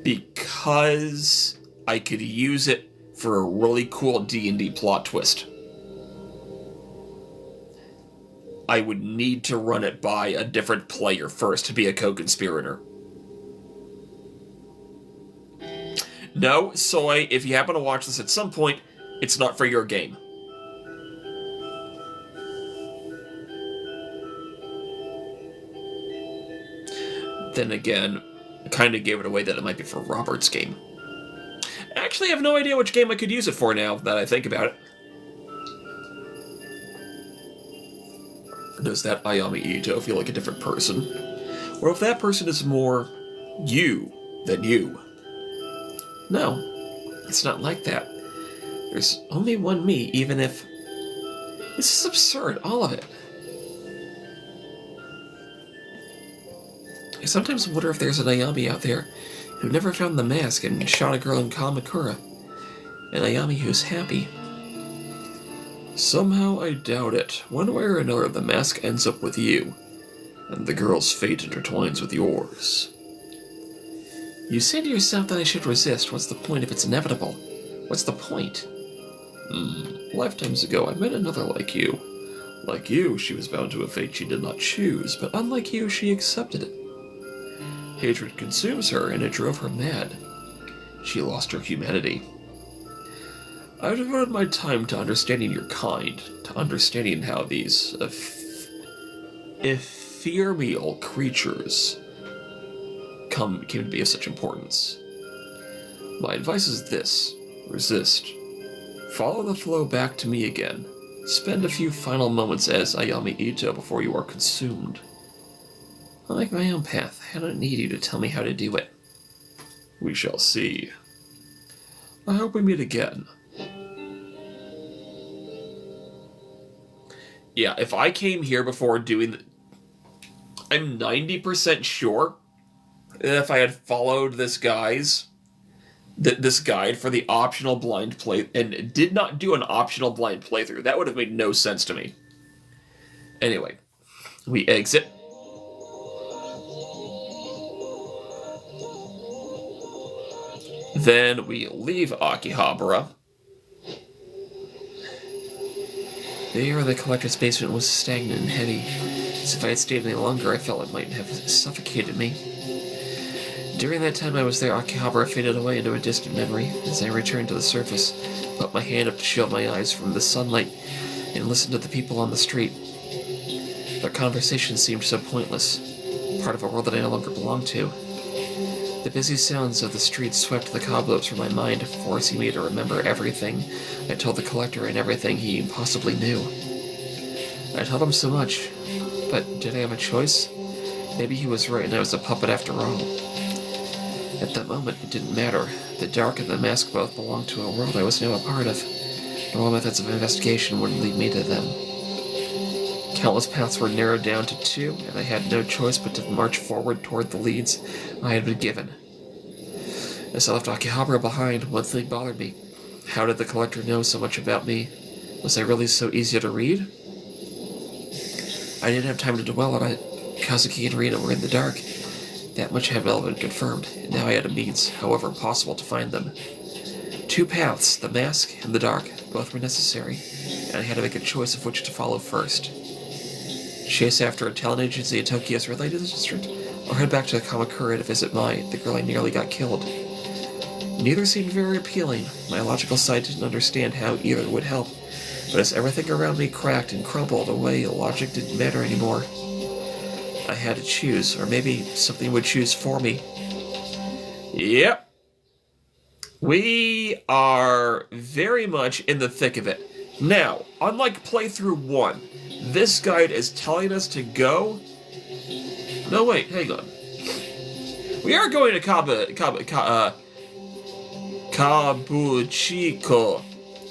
because I could use it for a really cool D&D plot twist. I would need to run it by a different player first to be a co-conspirator. No, Soy, if you happen to watch this at some point, it's not for your game. Then again, kind of gave it away that it might be for Robert's game. I actually have no idea which game I could use it for now that I think about it. Does that Ayami Ito feel like a different person? Or if that person is more you than you? No, it's not like that. There's only one me, even if... This is absurd, all of it. I sometimes wonder if there's an Ayami out there who never found the mask and shot a girl in Kamakura. An Ayami who's happy. Somehow I doubt it. One way or another, the mask ends up with you, and the girl's fate intertwines with yours. You say to yourself that I should resist. What's the point if it's inevitable? What's the point? Lifetimes ago, I met another like you. Like you, she was bound to a fate she did not choose, but unlike you, she accepted it. Hatred consumes her, and it drove her mad. She lost her humanity. I've devoted my time to understanding your kind, to understanding how these ethereal creatures came to be of such importance. My advice is this: resist. Follow the flow back to me again. Spend a few final moments as Ayami Ito before you are consumed. I like my own path. I don't need you to tell me how to do it. We shall see. I hope we meet again. Yeah, if I came here before doing... I'm 90% sure that if I had followed this guide for the optional blind play, and did not do an optional blind playthrough, that would have made no sense to me. Anyway, we exit. Then we leave Akihabara. The air in the collector's basement was stagnant and heavy. As if I had stayed any longer, I felt it might have suffocated me. During that time I was there, Akihabara faded away into a distant memory. As I returned to the surface, put my hand up to shield my eyes from the sunlight, and listened to the people on the street. Their conversations seemed so pointless, part of a world that I no longer belonged to. The busy sounds of the streets swept the cobwebs from my mind, forcing me to remember everything I told the collector and everything he possibly knew. I told him so much, but did I have a choice? Maybe he was right and I was a puppet after all. At that moment, it didn't matter. The dark and the mask both belonged to a world I was now a part of. Normal methods of investigation wouldn't lead me to them. Countless paths were narrowed down to 2, and I had no choice but to march forward toward the leads I had been given. As I left Akihabara behind, one thing bothered me. How did the collector know so much about me? Was I really so easy to read? I didn't have time to dwell on it. Kazuki and Rina were in the dark. That much had well been confirmed, and now I had a means, however impossible, to find them. 2 paths, the mask and the dark, both were necessary, and I had to make a choice of which to follow first. Chase after a talent agency in Tokyo's red light district, or head back to Kamakura to visit the girl I nearly got killed. Neither seemed very appealing. My logical side didn't understand how either would help, but as everything around me cracked and crumbled away, logic didn't matter anymore. I had to choose, or maybe something would choose for me. Yep. We are very much in the thick of it. Now, unlike playthrough 1, this guide is telling us to go... No, wait, hang on. We are going to Kabuchiko.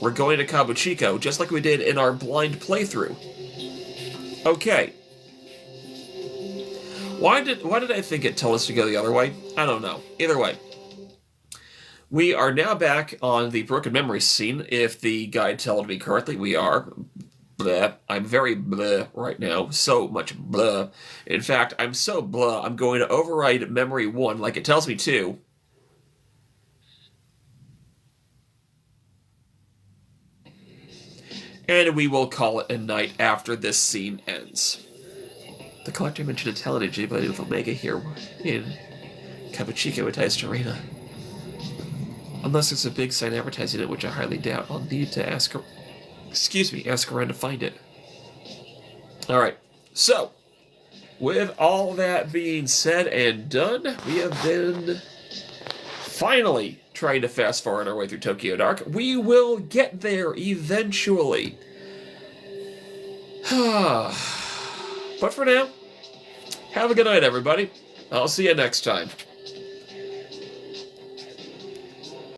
We're going to Kabuchiko, just like we did in our blind playthrough. Okay. Why did I think it told us to go the other way? I don't know. Either way. We are now back on the Broken Memories scene. If the guide told me correctly, we are. Bleh. I'm very bleh right now. So much bleh. In fact, I'm so bleh, I'm going to override Memory 1 like it tells me to. And we will call it a night after this scene ends. The collector mentioned a talent agency by with Omega here in Kabuchiko with ties to Reina. Unless there's a big sign advertising it, which I highly doubt, I'll need to ask around to find it. Alright, so, with all that being said and done, we have been finally trying to fast forward our way through Tokyo Dark. We will get there eventually. But for now, have a good night, everybody. I'll see you next time.